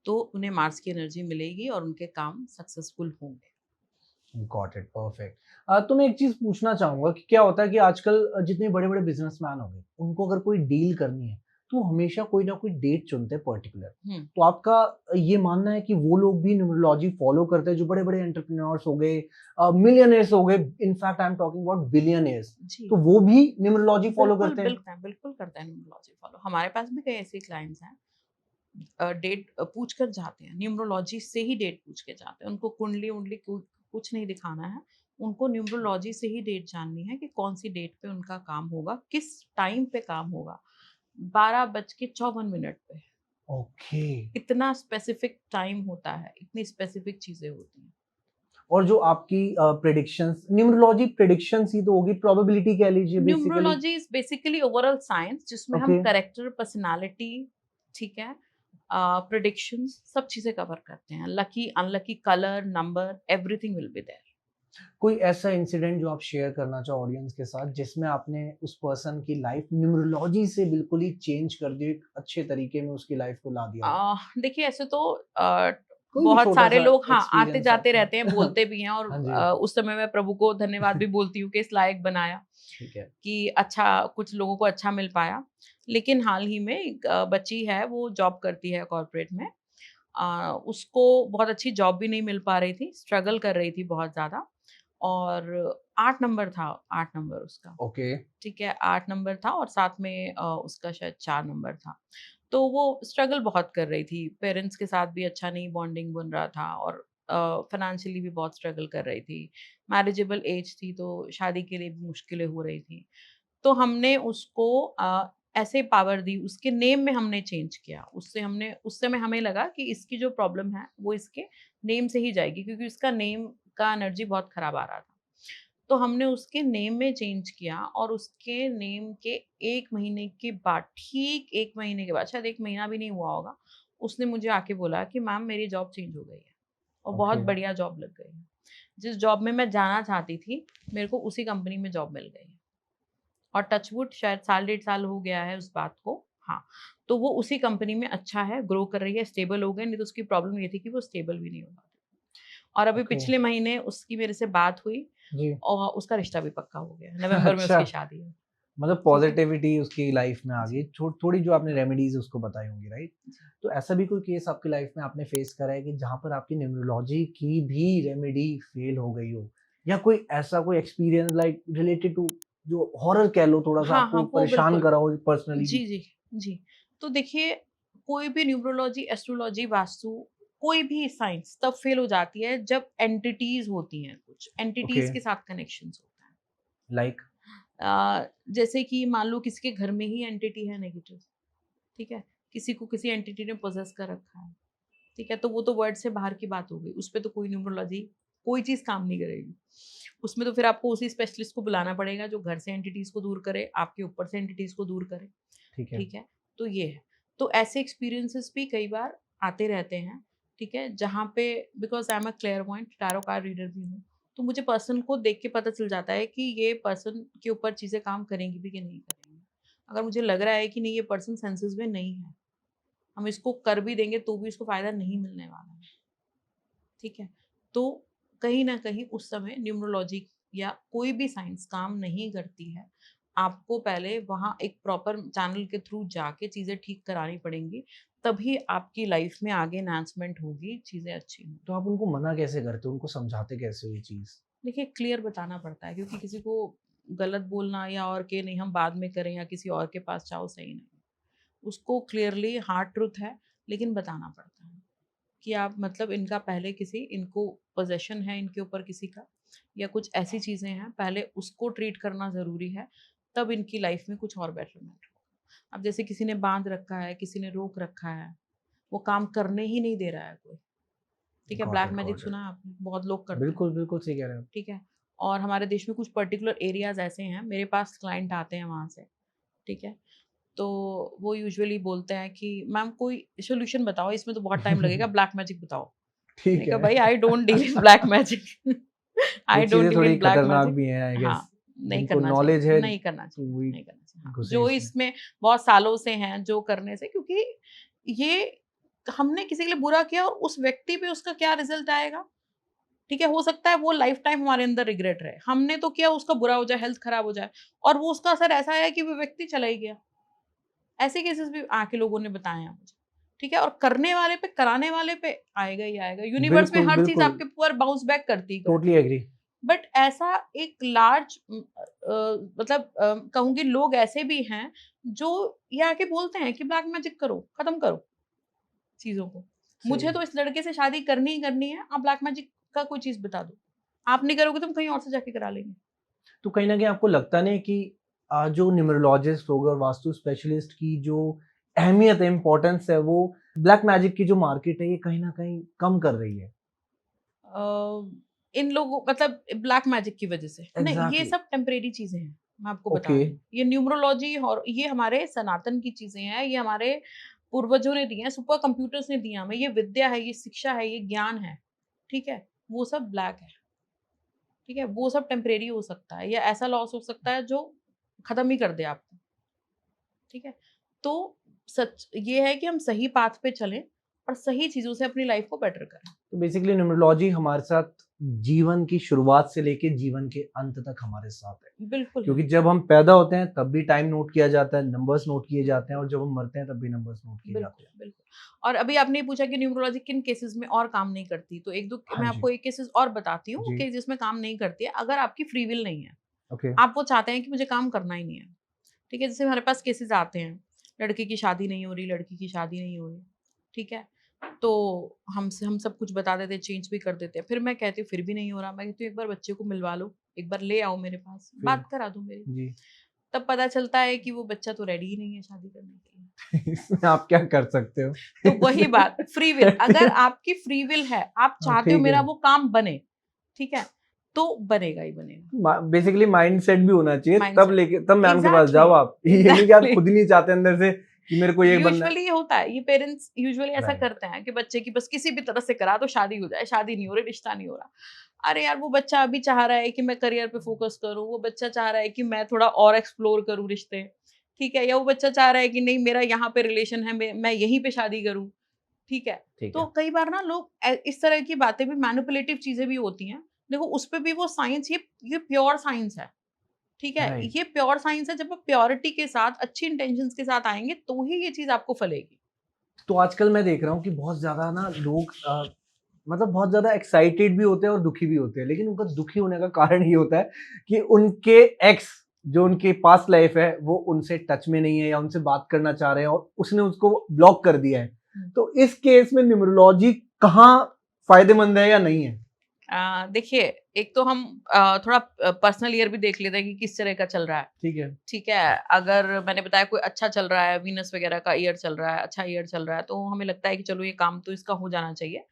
तो उन्हें मार्स की एनर्जी मिलेगी और उनके काम सक्सेसफुल होंगे। Got it, perfect. तो मैं एक चीज़ पूछना चाहूँगा कि क्या होता है कि आजकल जितने बड़े-बड़े बिज़नेसमैन हो गए, उनको अगर कोई डील करनी है, तो हमेशा कोई ना कोई डेट चुनते हैं पर्टिकुलर। हम्म। तो आपका ये मानना है कि वो लोग भी न्यूमरोलॉजी फॉलो करते हैं जो बड़े-बड़े एंटरप्रेन्योर्स हो गए, मिलियनेयर्स हो गए, in fact I am talking about billionaires, जी, तो वो भी न्यूमरोलॉजी फॉलो बिल्कुल करते हैं? बिल्कुल करते हैं न्यूमरोलॉजी फॉलो। हमारे पास भी कई ऐसे क्लाइंट्स हैं, डेट पूछ कर जाते हैं, न्यूमरोलॉजी से ही डेट पूछ के जाते हैं। उनको कुंडली उंडली कुछ नहीं दिखाना है, उनको न्यूमरोलॉजी से ही डेट जाननी है कि कौन सी डेट पे उनका काम होगा, किस टाइम पे काम होगा। 12:54 पे, ओके। इतना स्पेसिफिक टाइम होता है, इतनी स्पेसिफिक चीजें होती हैं। और जो आपकी प्रेडिक्शंस, न्यूमरोलॉजी प्रेडिक्शंस ही तो होगी, प्रोबेबिलिटी कह लीजिए basically. Numerology is basically overall science, जिसमें हम ओके। कैरेक्टर, पर्सनालिटी, ठीक है, प्रेडिक्शंस, सब चीजें कवर करते हैं। Lucky unlucky, colour, number, everything will be there. कोई ऐसा इंसिडेंट जो आप शेयर करना चाहो ऑडियंस के साथ जिसमें आपने उस पर्सन की लाइफ न्यूमरोलॉजी से बिल्कुल ही चेंज कर दी, एक अच्छे तरीके में उसकी लाइफ को ला दिया हो? देखिए, ऐसे तो कोई भी बहुत छोटा सारे सा लोग हाँ आते एक्सपीरियंस जाते आपका। रहते हैं, बोलते भी हैं, और हाँ जी। उस समय मैं प्रभु को धन्यवाद भी बोलती हूँ कि इस लायक बनाया, ठीक है। कि अच्छा, कुछ लोगों को अच्छा मिल पाया। लेकिन हाल ही में एक बच्ची है, वो जॉब करती है कॉर्पोरेट में। उसको बहुत अच्छी जॉब भी नहीं मिल पा रही थी, स्ट्रगल कर रही थी बहुत ज़्यादा, और 8 नंबर था, 8 नंबर उसका। ओके। ठीक है, 8 नंबर था और साथ में उसका शायद 4 नंबर था। तो वो स्ट्रगल बहुत कर रही थी, पेरेंट्स के साथ भी अच्छा नहीं बॉन्डिंग बन रहा था, और फाइनेंशियली भी बहुत स्ट्रगल कर रही थी। मैरिजेबल एज थी, तो शादी के लिए भी मुश्किलें हो रही थी। तो हमने उसको ऐसे पावर दी, उसके नेम में हमने चेंज किया। उस समय हमें लगा कि इसकी जो प्रॉब्लम है वो इसके नेम से ही जाएगी, क्योंकि उसका नेम का एनर्जी बहुत खराब आ रहा था। तो हमने उसके नेम में चेंज किया, और उसके नेम के 1 महीने के बाद, ठीक 1 महीने के बाद, शायद 1 महीना भी नहीं हुआ होगा, उसने मुझे आके बोला कि मैम, मेरी जॉब चेंज हो गई है और बहुत ओके। बढ़िया जॉब लग गई है। जिस जॉब में मैं जाना चाहती थी, मेरे को उसी कंपनी में जॉब मिल गई है। और टचवुड शायद साल डेढ़ साल हो गया है उस बात को। हाँ, तो वो उसी कंपनी में अच्छा है, ग्रो कर रही है, स्टेबल हो गए, नहीं तो उसकी प्रॉब्लम ये थी कि वो स्टेबल भी नहीं हो पाती। और अभी ओके। पिछले महीने उसकी मेरे से बात हुई, जी। और उसका रिश्ता भी पक्का हो गया। नवंबर में अच्छा, उसकी शादी है। मतलब ठीक है? पॉजिटिविटी उसकी लाइफ में आ गई, जी, थोड़ी जो आपने रेमेडीज उसको बताई होंगी, राइट? जी। तो ऐसा भी कोई केस आपकी लाइफ में आपने फेस करा है कि जहाँ पर आपकी न्यूमरोलॉजी की भी रेमेडी फेल हो गई हो, या कोई ऐसा कोई एक्सपीरियंस लाइक रिलेटेड टू जो हॉरर कह लो, थोड़ा सा हाँ, आपको हाँ, वो परेशान बिल्कुल। करा हो पर्सनली भी? जी, जी, जी। तो देखिए, कोई भी न्यूमरोलॉजी, एस्ट्रोलॉजी, वास्तु, कोई भी साइंस तब फेल हो जाती है जब एंटिटीज़ होती हैं कुछ, ओके। एंटिटीज़ के साथ कनेक्शंस होता है। लाइक। जैसे कि मान लो किसी के घर में ही एंटिटी है नेगेटिव, ठीक है? किसी को किसी एंटिटी ने पॉसेस कर रखा है, ठीक है? तो वो तो वर्ड से बाहर की बात हो गई, उसपे तो कोई न्यूमरोलॉजी, कोई चीज़ काम नहीं करेगी। उसमें तो फिर आपको उसी स्पेशलिस्ट को बुलाना पड़ेगा जो घर से एंटिटीज़ को दूर करे, आपके ऊपर से एंटिटीज़ को दूर करे, ठीक है। ठीक है? तो ये है। तो ऐसे एक्सपीरियंसेस भी कई बार आते रहते हैं, ठीक है? जहाँ पे, because I am a clairvoyant, tarot card reader भी हूँ, तो मुझे पर्सन को देख के पता चल जाता है कि ये पर्सन के ऊपर चीज़ें काम करेंगी भी कि नहीं करेंगी। अगर मुझे लग रहा है कि नहीं, ये पर्सन सेंसेस में नहीं है, हम इसको कर भी देंगे तो भी इसको फ़ायदा नहीं मिलने वाला है, ठीक है? तो कहीं न कहीं उस समय न्यूमरोलॉजी या कोई भी साइंस काम नहीं करती है। आपको पहले वहाँ एक प्रॉपर चैनल के थ्रू जाके चीज़ें ठीक करानी पड़ेंगी, तभी आपकी लाइफ़ में आगे एनहांसमेंट होगी, चीज़ें अच्छी होंगी। तो आप उनको मना कैसे करते हो, उनको समझाते कैसे हो ये चीज? देखिए, क्लियर बताना पड़ता है, क्योंकि किसी को गलत बोलना या और के नहीं, हम बाद में करें या किसी और के पास जाओ, सही नहीं है। उसको क्लियरली हार्ड ट्रुथ है, लेकिन बताना पड़ता है कि आप, मतलब इनका पहले किसी, इनको पोजेशन है इनके ऊपर किसी का, या कुछ ऐसी चीज़ें हैं, पहले उसको ट्रीट करना ज़रूरी है, तब इनकी लाइफ में कुछ और बेटरमेंट होगा। अब जैसे किसी ने बांध रखा है, किसी ने रोक रखा है, वो काम करने ही नहीं दे रहा है कोई, ठीक है? Got black it, magic got it. सुना है आपने? बहुत लोग करते हैं, बिल्कुल बिल्कुल सही कह रहे हैं आप। ठीक है? और हमारे देश में कुछ पर्टिकुलर एरियाज़ ऐसे हैं, मेरे पास क्लाइंट आते हैं वहाँ से, ठीक है? तो वो यूजुअली बोलते हैं कि मैम, कोई सॉल्यूशन बताओ, इसमें तो बहुत टाइम लगेगा, ब्लैक मैजिक बताओ। मैंने ठीक कहा, है। भाई, I don't deal in black magic. वो आई डोंट चीजें डील थोड़ी इन ब्लैक खतरनाक मैजिक। भी हैं, आई हाँ, गेस। नहीं जिनको करना चाहिए, नॉलेज है नहीं करना तो चाहिए, वही नहीं करना चाहिए। हाँ, घुसे जो इसमें। इसमें बहुत सालों से हैं, जो करने से, क्योंकि ये हमने किसी के लिए बुरा किया और उस व्यक्ति पे उसका क्या रिजल्ट आएगा, ठीक है? हो सकता है वो लाइफ टाइम हमारे अंदर रिग्रेट रहे। हमने तो किया, उसका बुरा हो जाए, हेल्थ खराब हो जाए, और वो उसका असर ऐसा है कि वो व्यक्ति चला ही गया। ऐसे केसेस भी आके लोगों ने बताए हैं मुझे, ठीक है। और करने वाले पे, कराने वाले पे आएगा ही आएगा। यूनिवर्स में बिल्कुल, हर चीज बिल्कुल। आपके ऊपर बाउंस बैक करती ही करती टोटली है। एग्री। बट ऐसा एक लार्ज मतलब कहूंगी लोग ऐसे भी हैं जो ये आके बोलते हैं कि ब्लैक मैजिक करो, खत्म करो चीजों को। सही मुझे है। तो इस लड़के से शादी करनी ही करनी है, आप ब्लैक मैजिक का कोई चीज बता दो। आप नहीं करोगे तो हम कहीं और से जाके करा लेंगे। तो कहीं न कहीं आपको लगता नहीं है कि जो न्यूमरोलॉजिस्ट हो गए और वास्तु स्पेशलिस्ट की जो अहमियत है, इम्पोर्टेंस है, वो ब्लैक मैजिक की जो मार्केट है, ये कहीं न कहीं कम कर रही है? इन लोगों मतलब ब्लैक मैजिक की वजह से नहीं, ये एग्ज़ैक्टली। सब टेम्परेरी चीजें हैं, मैं आपको बता ओके, रही हूँ। ये न्यूमरोलॉजी और ये हमारे सनातन की चीजें हैं, ये हमारे पूर्वजों ने दी हैं, सुपर कंप्यूटर्स ने दिया हमें। ये विद्या है, ये शिक्षा है, ये ज्ञान है, ठीक है। वो सब ब्लैक है, ठीक है। वो सब टेम्परेरी हो सकता है, या ऐसा लॉस हो सकता है जो खत्म ही कर दे आपको, ठीक है। तो सच ये है कि हम सही पाथ पे चलें और सही चीजों से अपनी लाइफ को बेटर करें। तो बेसिकली न्यूमरोलॉजी हमारे साथ जीवन की शुरुआत से लेके जीवन के अंत तक हमारे साथ है। बिल्कुल है। क्योंकि जब हम पैदा होते हैं तब भी टाइम नोट किया जाता है, नंबर्स नोट किए जाते हैं और जब हम मरते हैं तब भी नंबर्स नोट किए जाते बिल्कुल, हैं। बिल्कुल। और अभी आपने ये पूछा कि न्यूमरोलॉजी किन केसेस में और काम नहीं करती, तो 1-2 हाँ मैं जी, आपको एक केसेस और बताती हूँ जी, कि जिसमें काम नहीं करती है, अगर आपकी फ्री विल नहीं है। ओके, आप वो चाहते हैं कि मुझे काम करना ही नहीं है, ठीक है? जैसे हमारे पास केसेस आते हैं, लड़के की शादी नहीं हो रही, लड़की की शादी नहीं हो रही, ठीक है? तो हम सब कुछ बता देते हैं, चेंज भी कर देते हैं। फिर मैं कहती हूँ फिर भी नहीं हो रहा, मैं कहती हूँ एक बार बच्चे को मिलवा लो, एक बार ले आओ मेरे पास, फिर बात करा दो मेरी। जी, तब पता चलता है कि वो बच्चा तो रेडी ही नहीं है शादी करने के लिए। इसमें आप क्या कर सकते हो? तो वही बात, फ्री विल, अगर आपकी फ्री विल है, आप हाँ, चाहते हो ठीक मेरा है। वो काम बने, ठीक है? तो बनेगा ही बनेगा। बेसिकली माइंडसेट भी होना चाहिए, तब माइंडसेट, लेके तब मैम के पास एग्ज़ैक्टली, जाओ आप। ये नहीं कि आप एग्ज़ैक्टली। खुद ही नहीं चाहते अंदर से कि मेरे को ये बनना है। यूजुअली ये होता है, ये पेरेंट्स यूजुअली ऐसा राइट, करते हैं कि बच्चे की बस किसी भी तरह से करा दो, शादी हो जाए, शादी नहीं हो रही, रिश्ता नहीं हो रहा। अरे यार, वो बच्चा अभी चाह रहा है कि मैं करियर पे फोकस करूँ, वो बच्चा चाह रहा है कि मैं थोड़ा और एक्सप्लोर करूँ रिश्ते, ठीक है? या वो बच्चा चाह रहा है कि नहीं मेरा यहाँ पे रिलेशन है, मैं यहीं पे शादी करूँ, ठीक है? ठीक तो है। कई बार ना लोग इस तरह की बातें भी, मैनिपुलेटिव चीज़ें भी होती हैं। देखो उस पे भी वो साइंस, ये प्योर साइंस है, ठीक है? राइट। ये प्योर साइंस है, जब आप प्योरिटी के साथ, अच्छी इंटेंशंस के साथ आएँगे तो ही ये चीज़ आपको फलेगी। तो आजकल मैं देख रहा हूँ कि बहुत ज़्यादा ना लोग मतलब बहुत ज़्यादा एक्साइटेड भी होते हैं और दुखी भी होते हैं। लेकिन उनका दुखी होने का कारण ये होता है कि उनके एक्स जो उनकी पास्ट लाइफ है, वो उनसे टच में नहीं है या उनसे बात करना चाह रहे हैं और उसने उसको ब्लॉक कर दिया है। हुँ। तो इस केस में न्यूमरोलॉजी कहाँ फ़ायदेमंद है या नहीं है? देखिए, एक तो हम थोड़ा पर्सनल ईयर भी देख लेते हैं कि किस तरह का चल रहा है, ठीक है, ठीक है? अगर मैंने बताया कोई अच्छा चल रहा है, वीनस वगैरह का ईयर चल रहा है, अच्छा ईयर चल रहा है, तो हमें लगता है कि चलो ये काम तो इसका हो जाना चाहिए।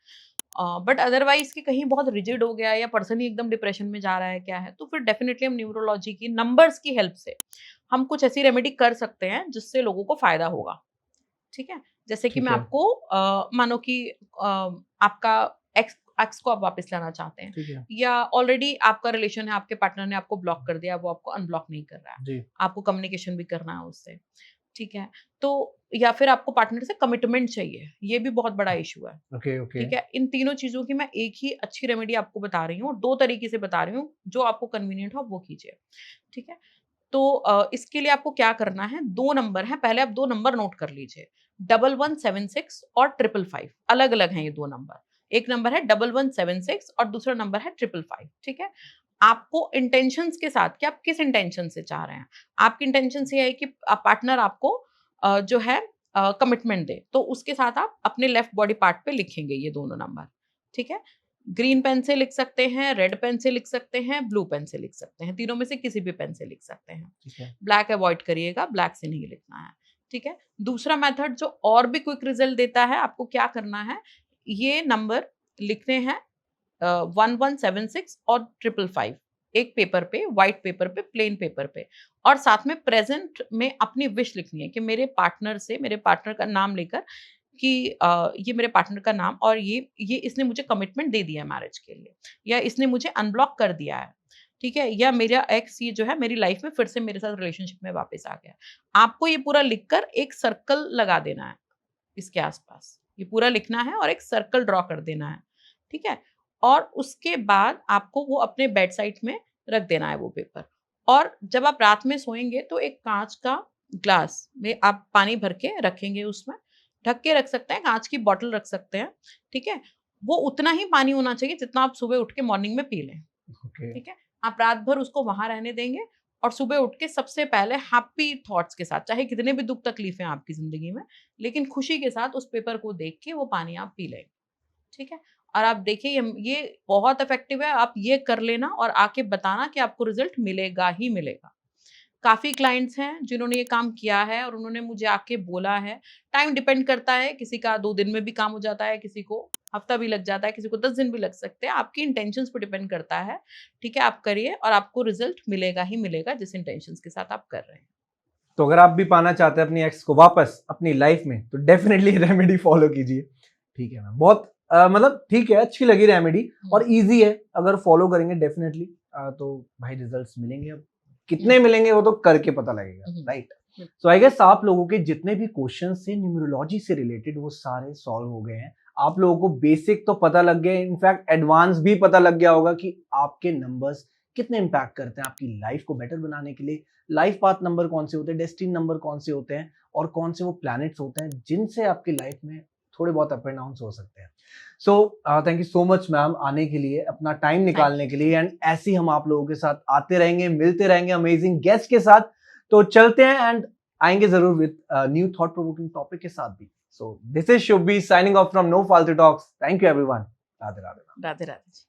बट अदरवाइज़ कि कहीं बहुत रिजिड हो गया है या पर्सन ही एकदम डिप्रेशन में जा रहा है, क्या है, तो फिर डेफिनिटली हम न्यूमरोलॉजी की नंबर्स की हेल्प से हम कुछ ऐसी रेमेडी कर सकते हैं जिससे लोगों को फ़ायदा होगा, ठीक है? जैसे कि ठीक मैं है, आपको मानो कि आपका एक्स एक्स को आप वापस लाना चाहते हैं, ठीक है। या ऑलरेडी आपका रिलेशन है, आपके पार्टनर ने आपको ब्लॉक कर दिया, वो आपको अनब्लॉक नहीं कर रहा है, जी, आपको कम्युनिकेशन भी करना है उससे, ठीक है? तो या फिर आपको पार्टनर से कमिटमेंट चाहिए, ये भी बहुत बड़ा इश्यू है, ओके, ओके। ठीक है? इन तीनों चीज़ों की मैं एक ही अच्छी रेमेडी आपको बता रही हूँ और 2 तरीके से बता रही हूँ, जो आपको कन्वीनिएंट हो आप वो कीजिए, ठीक है? तो इसके लिए आपको क्या करना है, 2 नंबर हैं, पहले आप 2 नंबर नोट कर लीजिए, 1176 और 555, अलग-अलग हैं ये 2 नंबर। एक नंबर है 1176 और दूसरा नंबर है 555, ठीक है? आपको इंटेंशंस के साथ, कि आप किस इंटेंशन से चाह रहे हैं। आपकी इंटेंशंस ये है कि पार्टनर आपको जो है कमिटमेंट दे, तो उसके साथ आप अपने लेफ्ट बॉडी पार्ट पे लिखेंगे ये दोनों नंबर, ठीक है? ग्रीन पेन से लिख सकते हैं, रेड पेन से लिख सकते हैं, ब्लू पेन से लिख सकते हैं, तीनों में से किसी भी पेन से लिख सकते हैं। ठीक है, ब्लैक अवॉइड करिएगा, ब्लैक से नहीं लिखना है, ठीक है? दूसरा मेथड जो और भी क्विक रिजल्ट देता है, आपको क्या करना है, ये नंबर लिखने हैं 1176 और 555, एक पेपर पे, व्हाइट पेपर पे, प्लेन पेपर पे, और साथ में प्रेज़ेंट में अपनी विश लिखनी है कि मेरे पार्टनर से, मेरे पार्टनर का नाम लेकर कि ये मेरे पार्टनर का नाम, और ये इसने मुझे कमिटमेंट दे दिया है मैरिज के लिए, या इसने मुझे अनब्लॉक कर दिया है, ठीक है? या मेरा एक्स ये जो है मेरी लाइफ में फिर से मेरे साथ रिलेशनशिप में वापस आ गया है। आपको ये पूरा लिखकर एक सर्कल लगा देना है इसके आस-पास। ये पूरा लिखना है और एक सर्कल ड्रॉ कर देना है, ठीक है? और उसके बाद आपको वो अपने बेड साइड में रख देना है वो पेपर, और जब आप रात में सोएँगे तो एक काँच का ग्लास में आप पानी भर के रखेंगे, उसमें ढक के रख सकते हैं, कांच की बॉटल रख सकते हैं, ठीक है? वो उतना ही पानी होना चाहिए जितना आप सुबह उठ के मॉर्निंग में पी लें, ओके। ठीक है? आप रात भर उसको वहाँ रहने देंगे और सुबह उठ के सबसे पहले हैप्पी थॉट्स के साथ, चाहे कितने भी दुःख तकलीफ़ें हैं आपकी ज़िंदगी में, लेकिन खुशी के साथ उस पेपर को देख के वो पानी आप पी लें, ठीक है? और आप देखिए ये बहुत इफ़ेक्टिव है, आप ये कर लेना और आके बताना कि आपको रिज़ल्ट मिलेगा ही मिलेगा। काफ़ी क्लाइंट्स हैं जिन्होंने ये काम किया है और उन्होंने मुझे आके बोला है। टाइम डिपेंड करता है, किसी का 2 दिन में भी काम हो जाता है, किसी को हफ्ता भी लग जाता है, किसी को 10 दिन भी लग सकते हैं। आपकी इंटेंशंस पे डिपेंड करता है, ठीक है? आप करिए और आपको रिज़ल्ट मिलेगा ही मिलेगा जिस इंटेंशंस के साथ आप कर रहे हैं। तो अगर आप भी पाना चाहते हैं अपनी एक्स को वापस अपनी लाइफ में, तो डेफिनेटली रेमेडी फॉलो कीजिए। ठीक है मैम, बहुत मतलब ठीक है, अच्छी लगी रेमेडी और इजी है, अगर फॉलो करेंगे डेफिनेटली तो भाई रिजल्ट्स मिलेंगे। अब कितने मिलेंगे वो तो करके पता लगेगा, राइट? सो आई गेस आप लोगों के जितने भी क्वेश्चंस थे न्यूमरोलॉजी से रिलेटेड वो सारे सॉल्व हो गए हैं। आप लोगों को बेसिक तो पता लग गए, इनफैक्ट एडवांस भी पता लग गया होगा कि आपके नंबर्स कितने इम्पैक्ट करते हैं आपकी लाइफ को बेटर बनाने के लिए। लाइफ पाथ नंबर कौन से होते हैं, डेस्टिनी नंबर कौन से होते हैं और कौन से वो प्लैनेट्स होते हैं जिनसे आपकी लाइफ में थोड़े बहुत अप एंड डाउन्स हो सकते हैं। So thank you so much ma'am आने के लिए, अपना टाइम निकालने के लिए, एंड ऐसे ही हम आप लोगों के साथ आते रहेंगे, मिलते रहेंगे अमेजिंग गेस्ट के साथ। तो चलते हैं एंड आएंगे जरूर with new thought provoking topic के साथ भी। So this is Shubhi signing off from no फालतू talks. Thank you everyone. Radhe Radhe. Radhe Radhe.